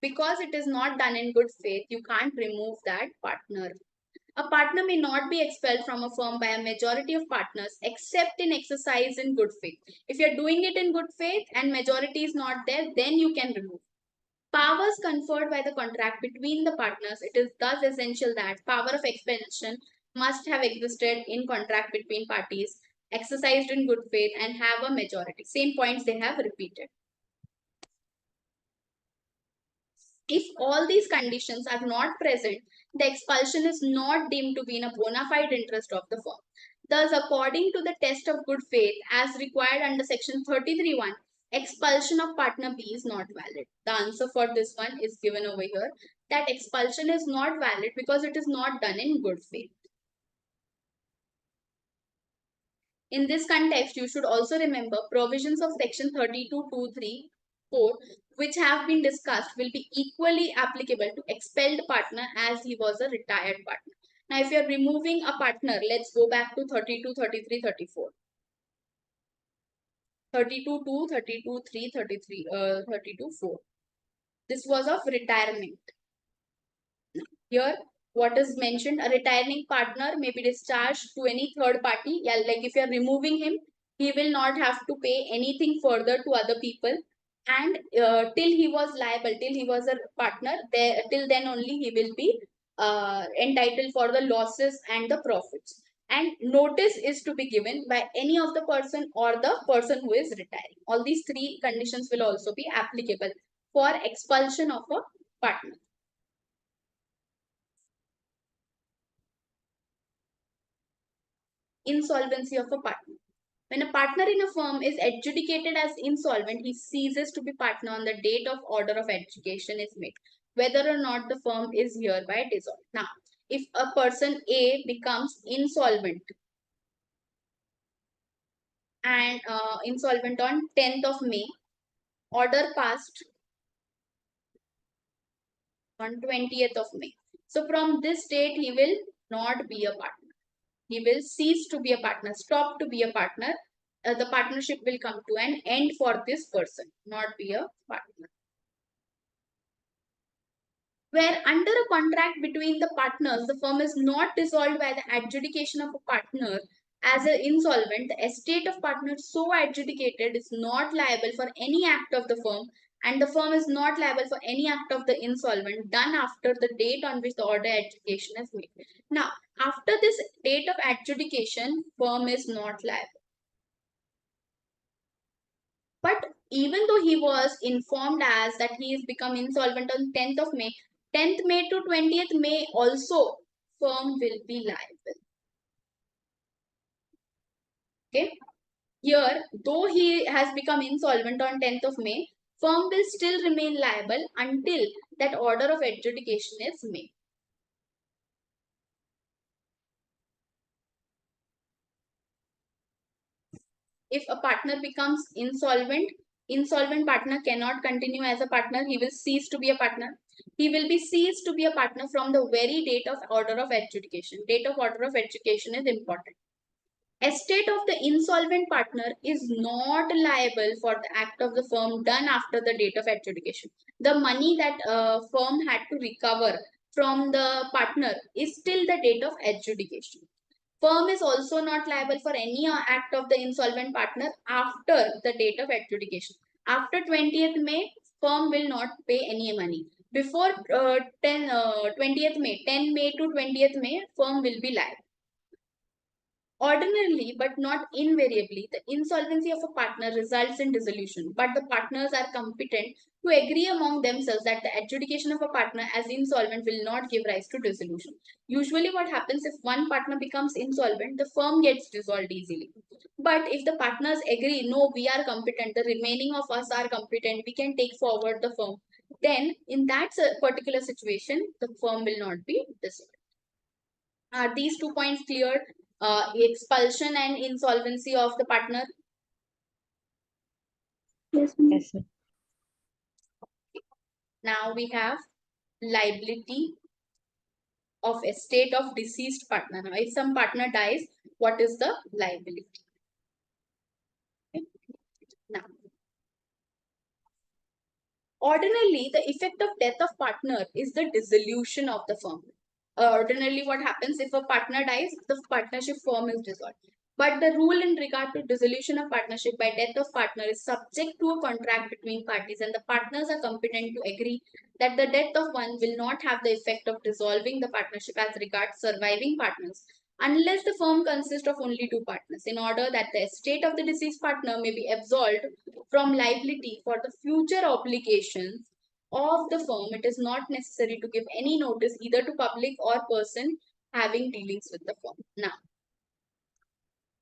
Because it is not done in good faith, you can't remove that partner. A partner may not be expelled from a firm by a majority of partners except in exercise in good faith. If you're doing it in good faith and majority is not there, then you can remove. Powers conferred by the contract between the partners, it is thus essential that power of expulsion must have existed in contract between parties, exercised in good faith, and have a majority. Same points they have repeated. If all these conditions are not present, the expulsion is not deemed to be in a bona fide interest of the firm. Thus, according to the test of good faith as required under section 33(1), expulsion of partner B is not valid. The answer for this one is given over here, that expulsion is not valid because it is not done in good faith. In this context, you should also remember provisions of section 32(2)(3)(4), which have been discussed, will be equally applicable to expelled partner as he was a retired partner. Now, if you are removing a partner, let's go back to 32, 33, 34. 32(2), 32(3), 33, 32(4). This was of retirement. Here, what is mentioned, a retiring partner may be discharged to any third party. Yeah, like if you are removing him, he will not have to pay anything further to other people. And till he was liable, till he was a partner, there till then only he will be entitled for the losses and the profits. And notice is to be given by any of the person or the person who is retiring. All these three conditions will also be applicable for expulsion of a partner. Insolvency of a partner. When a partner in a firm is adjudicated as insolvent, he ceases to be partner on the date of order of adjudication is made, whether or not the firm is hereby dissolved. Now, if a person A becomes insolvent and insolvent on 10th of May, order passed on 20th of May. So from this date, he will not be a partner. He will cease to be a partner, stop to be a partner the partnership will come to an end for this person, not be a partner. Where under a contract between the partners, the firm is not dissolved by the adjudication of a partner as an insolvent, the estate of partner so adjudicated is not liable for any act of the firm, and the firm is not liable for any act of the insolvent done after the date on which the order adjudication is made. Now, after this date of adjudication, firm is not liable. But even though he was informed as that he is become insolvent on 10th of May, 10th May to 20th May also firm will be liable. Okay. Here, though he has become insolvent on 10th of May, firm will still remain liable until that order of adjudication is made. If a partner becomes insolvent, insolvent partner cannot continue as a partner. He will cease to be a partner. He will be ceased to be a partner from the very date of order of adjudication. Date of order of adjudication is important. Estate of the insolvent partner is not liable for the act of the firm done after the date of adjudication. The money that firm had to recover from the partner is till the date of adjudication. Firm is also not liable for any act of the insolvent partner after the date of adjudication. After 20th May, firm will not pay any money. Before 20th May, 10 May to 20th May, firm will be liable. Ordinarily, but not invariably, the insolvency of a partner results in dissolution, but the partners are competent to agree among themselves that the adjudication of a partner as insolvent will not give rise to dissolution. Usually, what happens if one partner becomes insolvent, the firm gets dissolved easily. But if the partners agree, no, we are competent, the remaining of us are competent, we can take forward the firm, then in that particular situation, the firm will not be dissolved. Are these 2 points clear? Expulsion and insolvency of the partner. Yes, ma'am. Yes, sir. Now we have liability of estate of deceased partner. Now, if some partner dies, what is the liability? Okay. Now, ordinarily, the effect of death of partner is the dissolution of the firm. Ordinarily, what happens if a partner dies, the partnership firm is dissolved. But the rule in regard to dissolution of partnership by death of partner is subject to a contract between parties, and the partners are competent to agree that the death of one will not have the effect of dissolving the partnership as regards surviving partners, unless the firm consists of only two partners, in order that the estate of the deceased partner may be absolved from liability for the future obligations of the firm. It is not necessary to give any notice either to public or person having dealings with the firm. Now,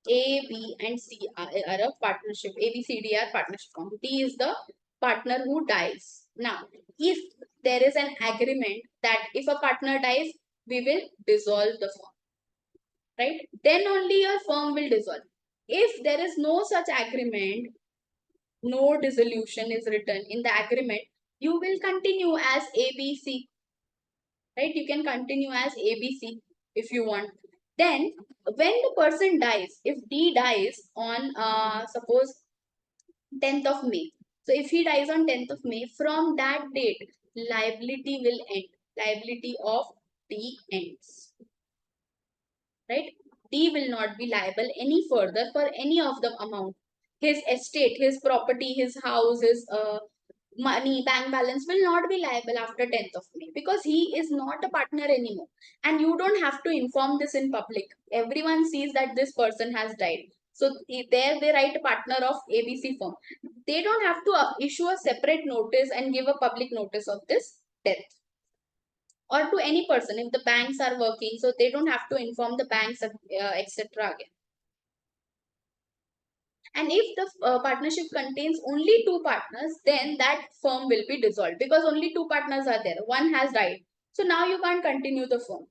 A, B, and C are a partnership. A, B, C, D are partnership firm. D is the partner who dies. Now, if there is an agreement that if a partner dies, we will dissolve the firm, right? Then only your firm will dissolve. If there is no such agreement, no dissolution is written in the agreement, you will continue as ABC, right? You can continue as ABC if you want. Then when the person dies, if D dies on suppose 10th of May. So if he dies on 10th of May, from that date, liability will end. Liability of D ends, right? D will not be liable any further for any of the amount. His estate, his property, his house, his money, bank balance will not be liable after 10th of May because he is not a partner anymore. And you don't have to inform this in public. Everyone sees that this person has died. So there they write partner of ABC firm. They don't have to issue a separate notice and give a public notice of this death. Or to any person if the banks are working, so they don't have to inform the banks, etc. again. And if the partnership contains only two partners, then that firm will be dissolved because only two partners are there. One has died. So now you can't continue the firm.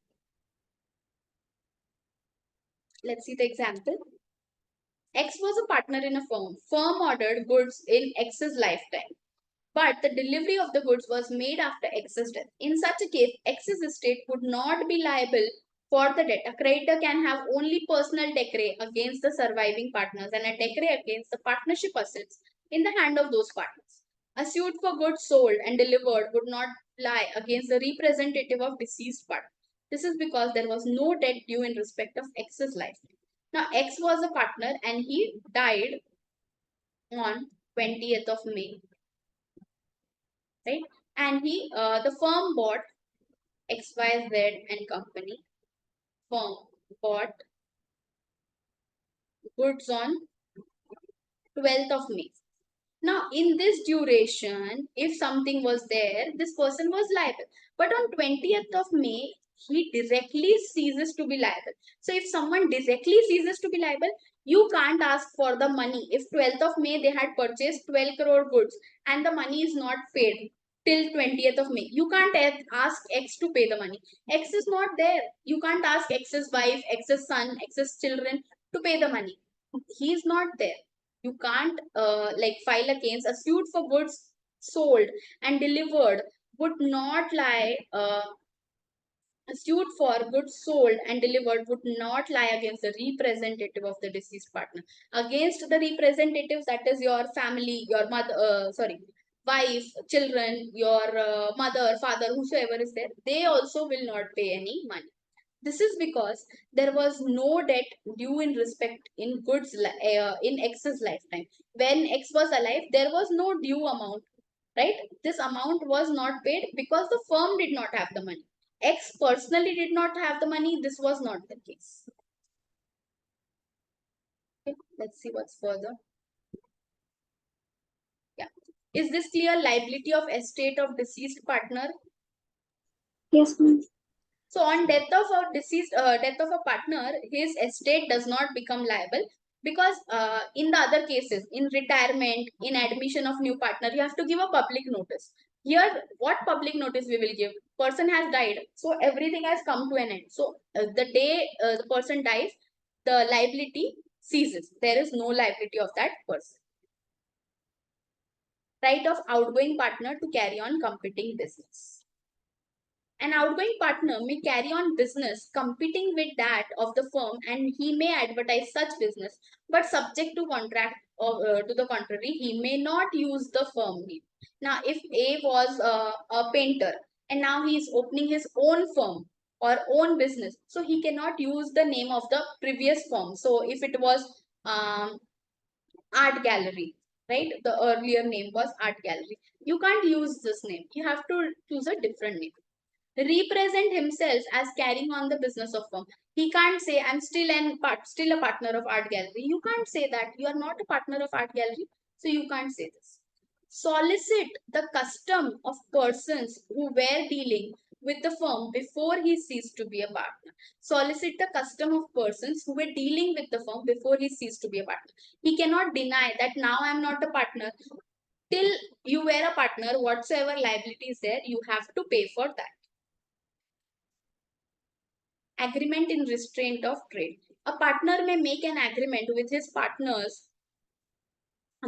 Let's see the example. X was a partner in a firm. Firm ordered goods in X's lifetime, but the delivery of the goods was made after X's death. In such a case, X's estate would not be liable For the debt, a creditor can have only personal decree against the surviving partners and a decree against the partnership assets in the hand of those partners. A suit for goods sold and delivered would not lie against the representative of deceased partner. This is because there was no debt due in respect of X's lifetime. Now, X was a partner and he died on 20th of May, right? And the firm bought XYZ and company. Firm bought goods on 12th of May. Now, in this duration, if something was there, this person was liable. But on 20th of May, he directly ceases to be liable. So, if someone directly ceases to be liable, you can't ask for the money. If 12th of May they had purchased 12 crore goods and the money is not paid till 20th of May, you can't ask X to pay the money. X is not there. You can't ask X's wife, X's son, X's children to pay the money. He is not there. You can't like file a case. A suit for goods sold and delivered would not lie. A suit for goods sold and delivered would not lie against the representative of the deceased partner. Against the representatives, that is your family, your mother, sorry, wife, children, your mother, father, whosoever is there, they also will not pay any money. This is because there was no debt due in respect in goods in X's lifetime. When X was alive, there was no due amount, right? This amount was not paid because the firm did not have the money. X personally did not have the money. This was not the case. Okay, let's see what's further. Yeah. Is this clear? Liability of estate of deceased partner. Yes, ma'am. So on death of death of a partner, his estate does not become liable because in the other cases, in retirement, in admission of new partner, you have to give a public notice. Here, what public notice we will give? Person has died, so everything has come to an end. So the day the person dies, the liability ceases. There is no liability of that person. Right of outgoing partner to carry on competing business. An outgoing partner may carry on business competing with that of the firm and he may advertise such business, but subject to contract or to the contrary, he may not use the firm name. Now, if A was a painter and now he is opening his own firm or own business, so he cannot use the name of the previous firm. So, if it was art gallery, right? The earlier name was art gallery. You can't use this name. You have to choose a different name. Represent himself as carrying on the business of firm. He can't say I'm still still a partner of art gallery. You can't say that. You are not a partner of art gallery, so you can't say this. Solicit the custom of persons who were dealing with the firm before he ceased to be a partner. Solicit the custom of persons who were dealing with the firm before he ceased to be a partner. He cannot deny that now I am not a partner. Till you were a partner, whatsoever liability is there, you have to pay for that. Agreement in restraint of trade. A partner may make an agreement with his partners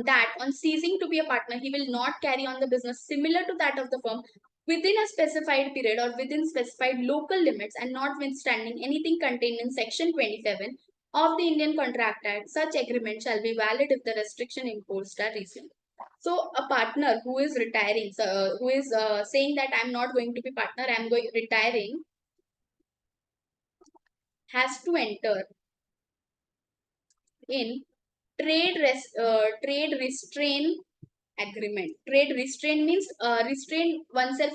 that on ceasing to be a partner, he will not carry on the business similar to that of the firm within a specified period or within specified local limits and notwithstanding anything contained in Section 27 of the Indian Contract Act. Such agreement shall be valid if the restriction imposed are reasonable. So a partner who is retiring, who is saying that I'm not going to be partner, I'm going retiring, has to enter in trade restraint agreement. Trade restraint means restrain oneself,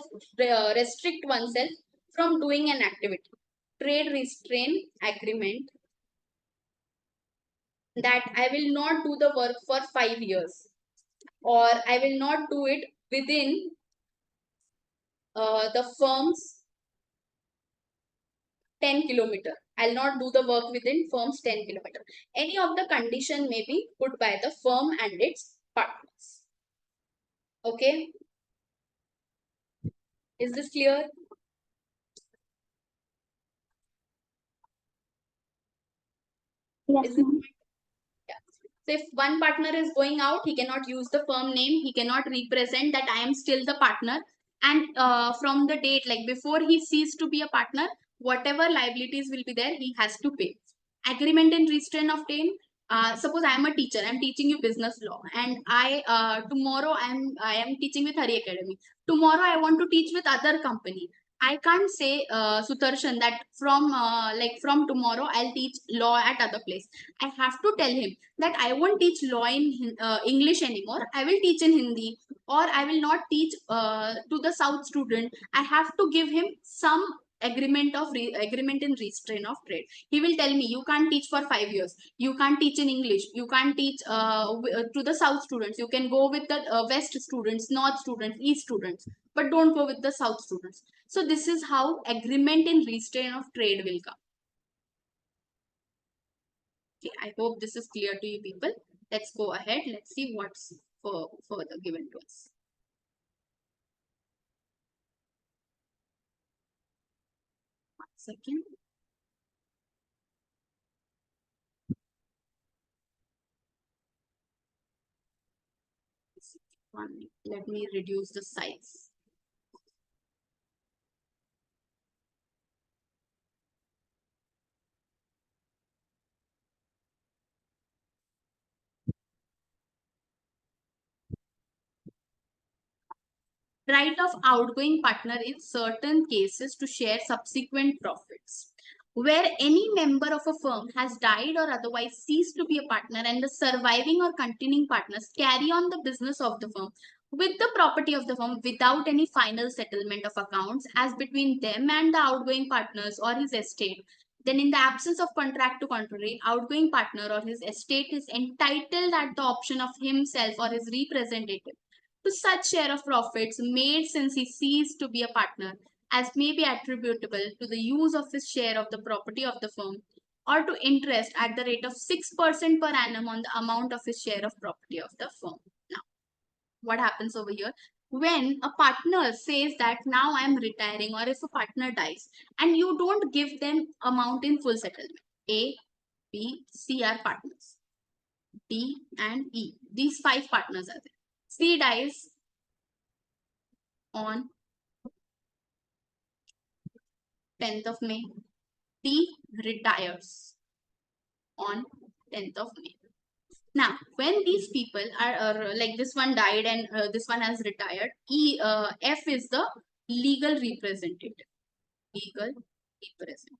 restrict oneself from doing an activity. Trade restraint agreement that I will not do the work for 5 years or I will not do it within the firm's 10 kilometer. I'll not do the work within firm's 10 kilometer. Any of the condition may be put by the firm and its partners. Okay. Is this clear? Yes, Is this ma'am. yeah. So if one partner is going out, he cannot use the firm name. He cannot represent that I am still the partner. And from the date, like before he ceased to be a partner, whatever liabilities will be there, he has to pay. Agreement in restraint of time. Suppose I am a teacher, I am teaching you business law, and tomorrow I am teaching with Hari Academy. Tomorrow I want to teach with other company. I can't say Sudarshan that from tomorrow I'll teach law at other place. I have to tell him that I won't teach law in English anymore. I will teach in Hindi, or I will not teach to the South student. I have to give him some agreement in restraint of trade. He will tell me, you can't teach for 5 years, you can't teach in English, you can't teach to the South students, you can go with the West students, North students, East students, but don't go with the South students. So this is how agreement in restraint of trade will come. Okay, I hope this is clear to you people. Let's go ahead, let's see what's further given to us. Second. Let me reduce the size. Right of outgoing partner in certain cases to share subsequent profits. Where any member of a firm has died or otherwise ceased to be a partner, and the surviving or continuing partners carry on the business of the firm with the property of the firm without any final settlement of accounts as between them and the outgoing partners or his estate, then in the absence of contract to contrary, outgoing partner or his estate is entitled at the option of himself or his representative to such share of profits made since he ceased to be a partner as may be attributable to the use of his share of the property of the firm, or to interest at the rate of 6% per annum on the amount of his share of property of the firm. Now, what happens over here? When a partner says that now I am retiring, or if a partner dies and you don't give them amount in full settlement, A, B, C are partners, D and E. These 5 partners are there. C dies on 10th of May. D retires on 10th of May. Now, when these people are like this one died and this one has retired, F is the legal representative. Legal representative.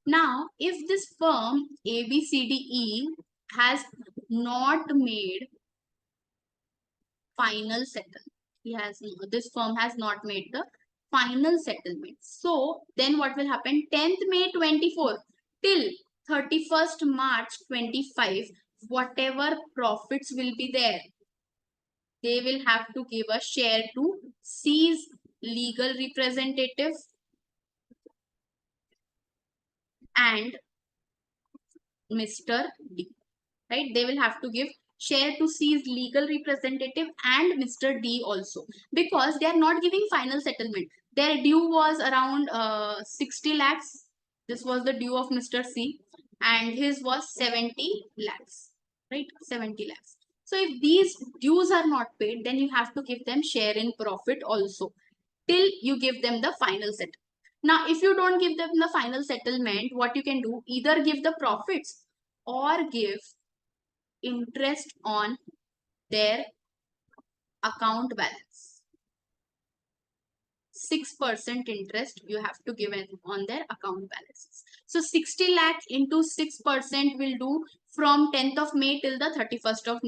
Now, if this firm A, B, C, D, E has not made final settlement, this firm has not made the final settlement. So then what will happen? 10th May 24 till 31st March 25, whatever profits will be there, they will have to give a share to C's legal representative and Mr. D. Right? They will have to give share to C's legal representative and Mr. D also, because they are not giving final settlement. Their due was around 60 lakhs. This was the due of Mr. C, and his was 70 lakhs, right? 70 lakhs. So if these dues are not paid, then you have to give them share in profit also till you give them the final settlement. Now, if you don't give them the final settlement, what you can do, either give the profits or give interest on their account balance. 6% interest you have to give on their account balances. So 60 lakh into 6% will do from 10th of May till the 31st of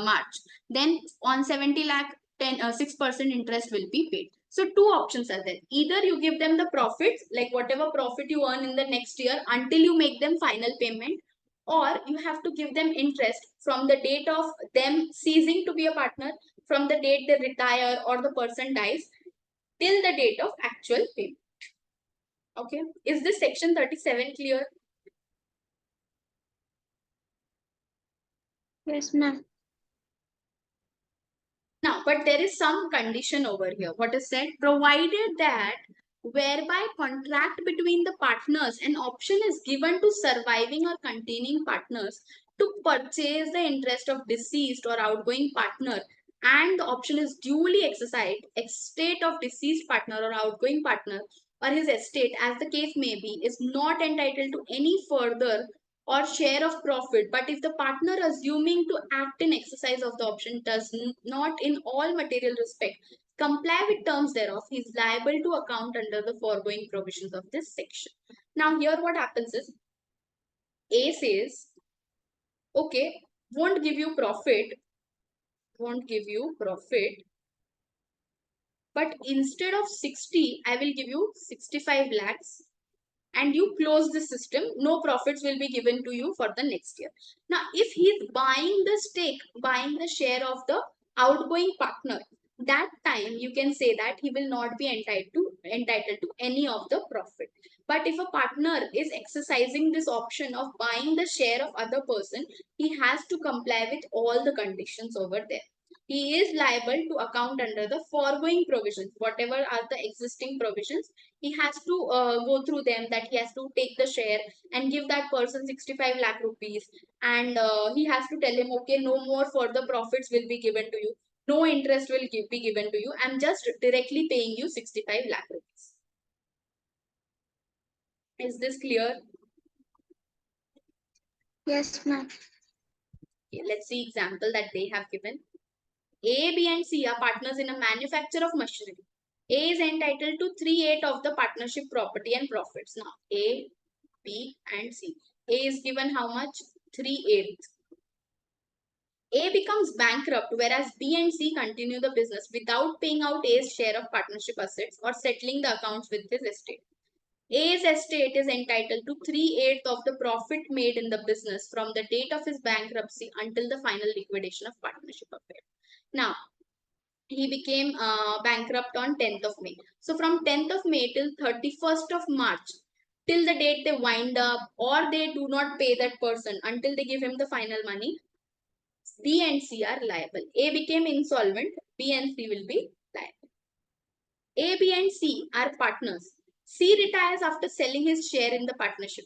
March. Then on 70 lakh, 6% interest will be paid. So 2 options are there. Either you give them the profits, like whatever profit you earn in the next year until you make them final payment, or you have to give them interest from the date of them ceasing to be a partner, from the date they retire or the person dies, till the date of actual payment. Okay, is this section 37 clear? Yes, ma'am. Now, but there is some condition over here. What is said? Provided that whereby contract between the partners, an option is given to surviving or continuing partners to purchase the interest of deceased or outgoing partner, and the option is duly exercised, estate of deceased partner or outgoing partner or his estate, as the case may be, is not entitled to any further or share of profit, but if the partner assuming to act in exercise of the option does not in all material respect comply with terms thereof, he is liable to account under the foregoing provisions of this section. Now here what happens is, A says, okay, won't give you profit, won't give you profit, but instead of 60, I will give you 65 lakhs, and you close the system. No profits will be given to you for the next year. Now, if he is buying the stake, buying the share of the outgoing partner, that time you can say that he will not be entitled to any of the profit. But if a partner is exercising this option of buying the share of other person, he has to comply with all the conditions over there. He is liable to account under the foregoing provisions, whatever are the existing provisions. He has to go through them, that he has to take the share and give that person 65 lakh rupees, and he has to tell him, okay, no more further profits will be given to you, no interest will be given to you, I'm just directly paying you 65 lakh rupees. Is this clear? Yes, ma'am. Okay, let's see example that they have given. A, B, and C are partners in a manufacture of machinery. A is entitled to 3/8 of the partnership property and profits. Now, A, B, and C. A is given how much? 3/8. A becomes bankrupt, whereas B and C continue the business without paying out A's share of partnership assets or settling the accounts with his estate. A's estate is entitled to 3/8 of the profit made in the business from the date of his bankruptcy until the final liquidation of partnership affair. Now, he became bankrupt on 10th of May. So from 10th of May till 31st of March, till the date they wind up or they do not pay that person until they give him the final money, B and C are liable. A became insolvent, B and C will be liable. A, B, and C are partners. C retires after selling his share in the partnership.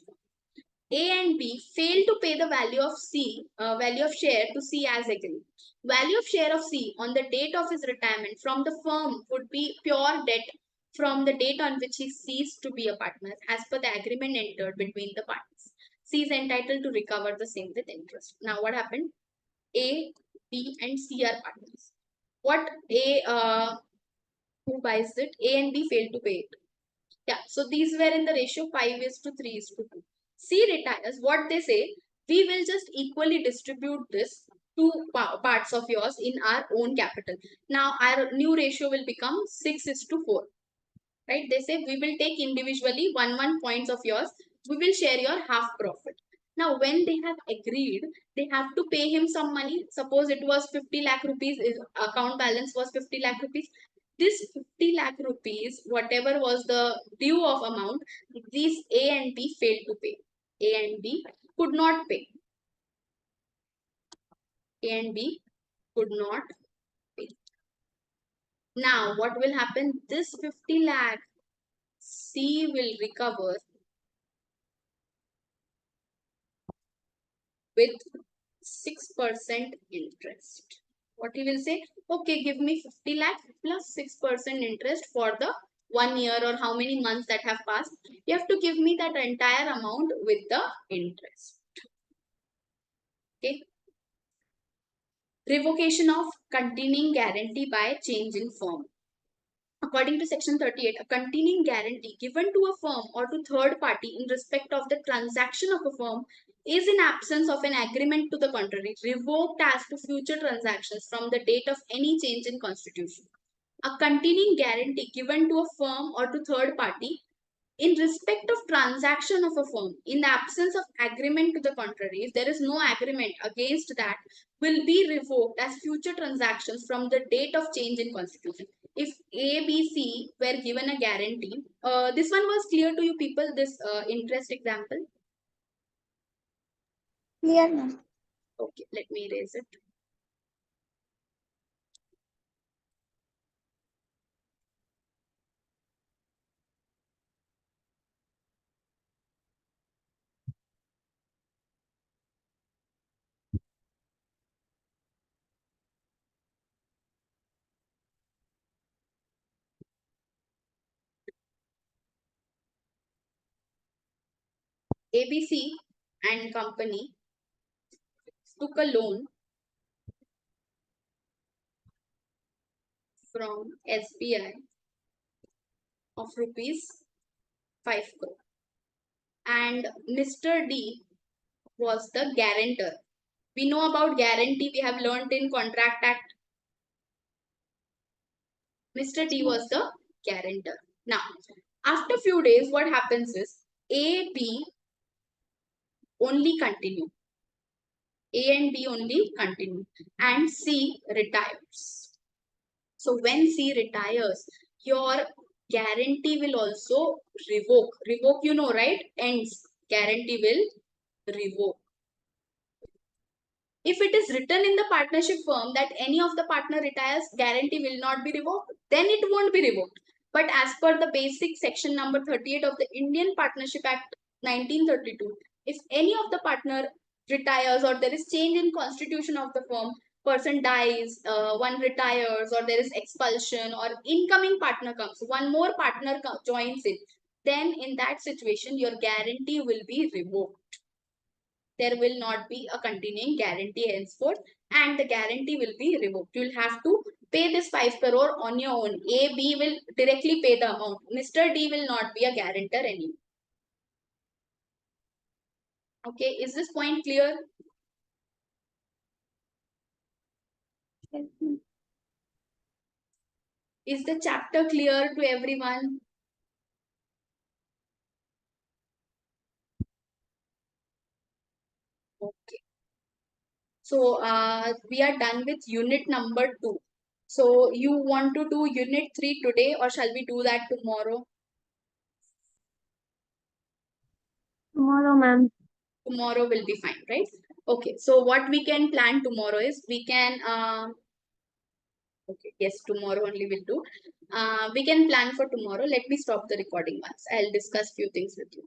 A and B fail to pay the value of share to C as agreed. Value of share of C on the date of his retirement from the firm would be pure debt from the date on which he ceased to be a partner as per the agreement entered between the parties. C is entitled to recover the same with interest. Now what happened? A, B, and C are partners. What who buys it? A and B failed to pay it. Yeah, so these were in the ratio 5:3:2. C retires. What they say, we will just equally distribute this two parts of yours in our own capital. Now our new ratio will become 6:4. Right? They say we will take individually 1 points of yours. We will share your half profit. Now, when they have agreed, they have to pay him some money. Suppose it was 50 lakh rupees, his account balance was 50 lakh rupees. This 50 lakh rupees, whatever was the due of amount, these A and B failed to pay. A and B could not pay. A and B could not pay. Now, what will happen? This 50 lakh C will recover with 6% interest. What he will say? Okay, give me 50 lakh plus 6% interest for the 1 year or how many months that have passed. You have to give me that entire amount with the interest. Okay. Revocation of continuing guarantee by change in firm. According to section 38, a continuing guarantee given to a firm or to third party in respect of the transaction of a firm is in absence of an agreement to the contrary, revoked as to future transactions from the date of any change in constitution. A continuing guarantee given to a firm or to third party in respect of transaction of a firm in the absence of agreement to the contrary, if there is no agreement against that, will be revoked as future transactions from the date of change in constitution. If A, B, C were given a guarantee, this one was clear to you people, this interest example? Clear, ma'am. Okay, let me erase it. ABC and company took a loan from SBI of rupees 5 crore. And Mr. D was the guarantor. We know about guarantee, we have learned in Contract Act. Mr. D was the guarantor. Now, after few days, what happens is A, B only continue. A and B only continue. And C retires. So when C retires, your guarantee will also revoke. Revoke, you know, right? Ends. Guarantee will revoke. If it is written in the partnership firm that any of the partner retires, guarantee will not be revoked, then it won't be revoked. But as per the basic section number 38 of the Indian Partnership Act 1932, if any of the partner retires or there is change in constitution of the firm, person dies, one retires, or there is expulsion, or incoming partner comes, one more partner joins in, then in that situation, your guarantee will be revoked. There will not be a continuing guarantee henceforth, and the guarantee will be revoked. You will have to pay this 5 crore on your own. A, B will directly pay the amount. Mr. D will not be a guarantor anymore. Okay, is this point clear? Yes, ma'am. Is the chapter clear to everyone? Okay. So we are done with unit number 2. So you want to do unit 3 today, or shall we do that tomorrow? Tomorrow, ma'am. Tomorrow will be fine, right? Okay, so what we can plan tomorrow is we can okay, yes, tomorrow only we'll do. We can plan for tomorrow. Let me stop the recording once. I'll discuss few things with you.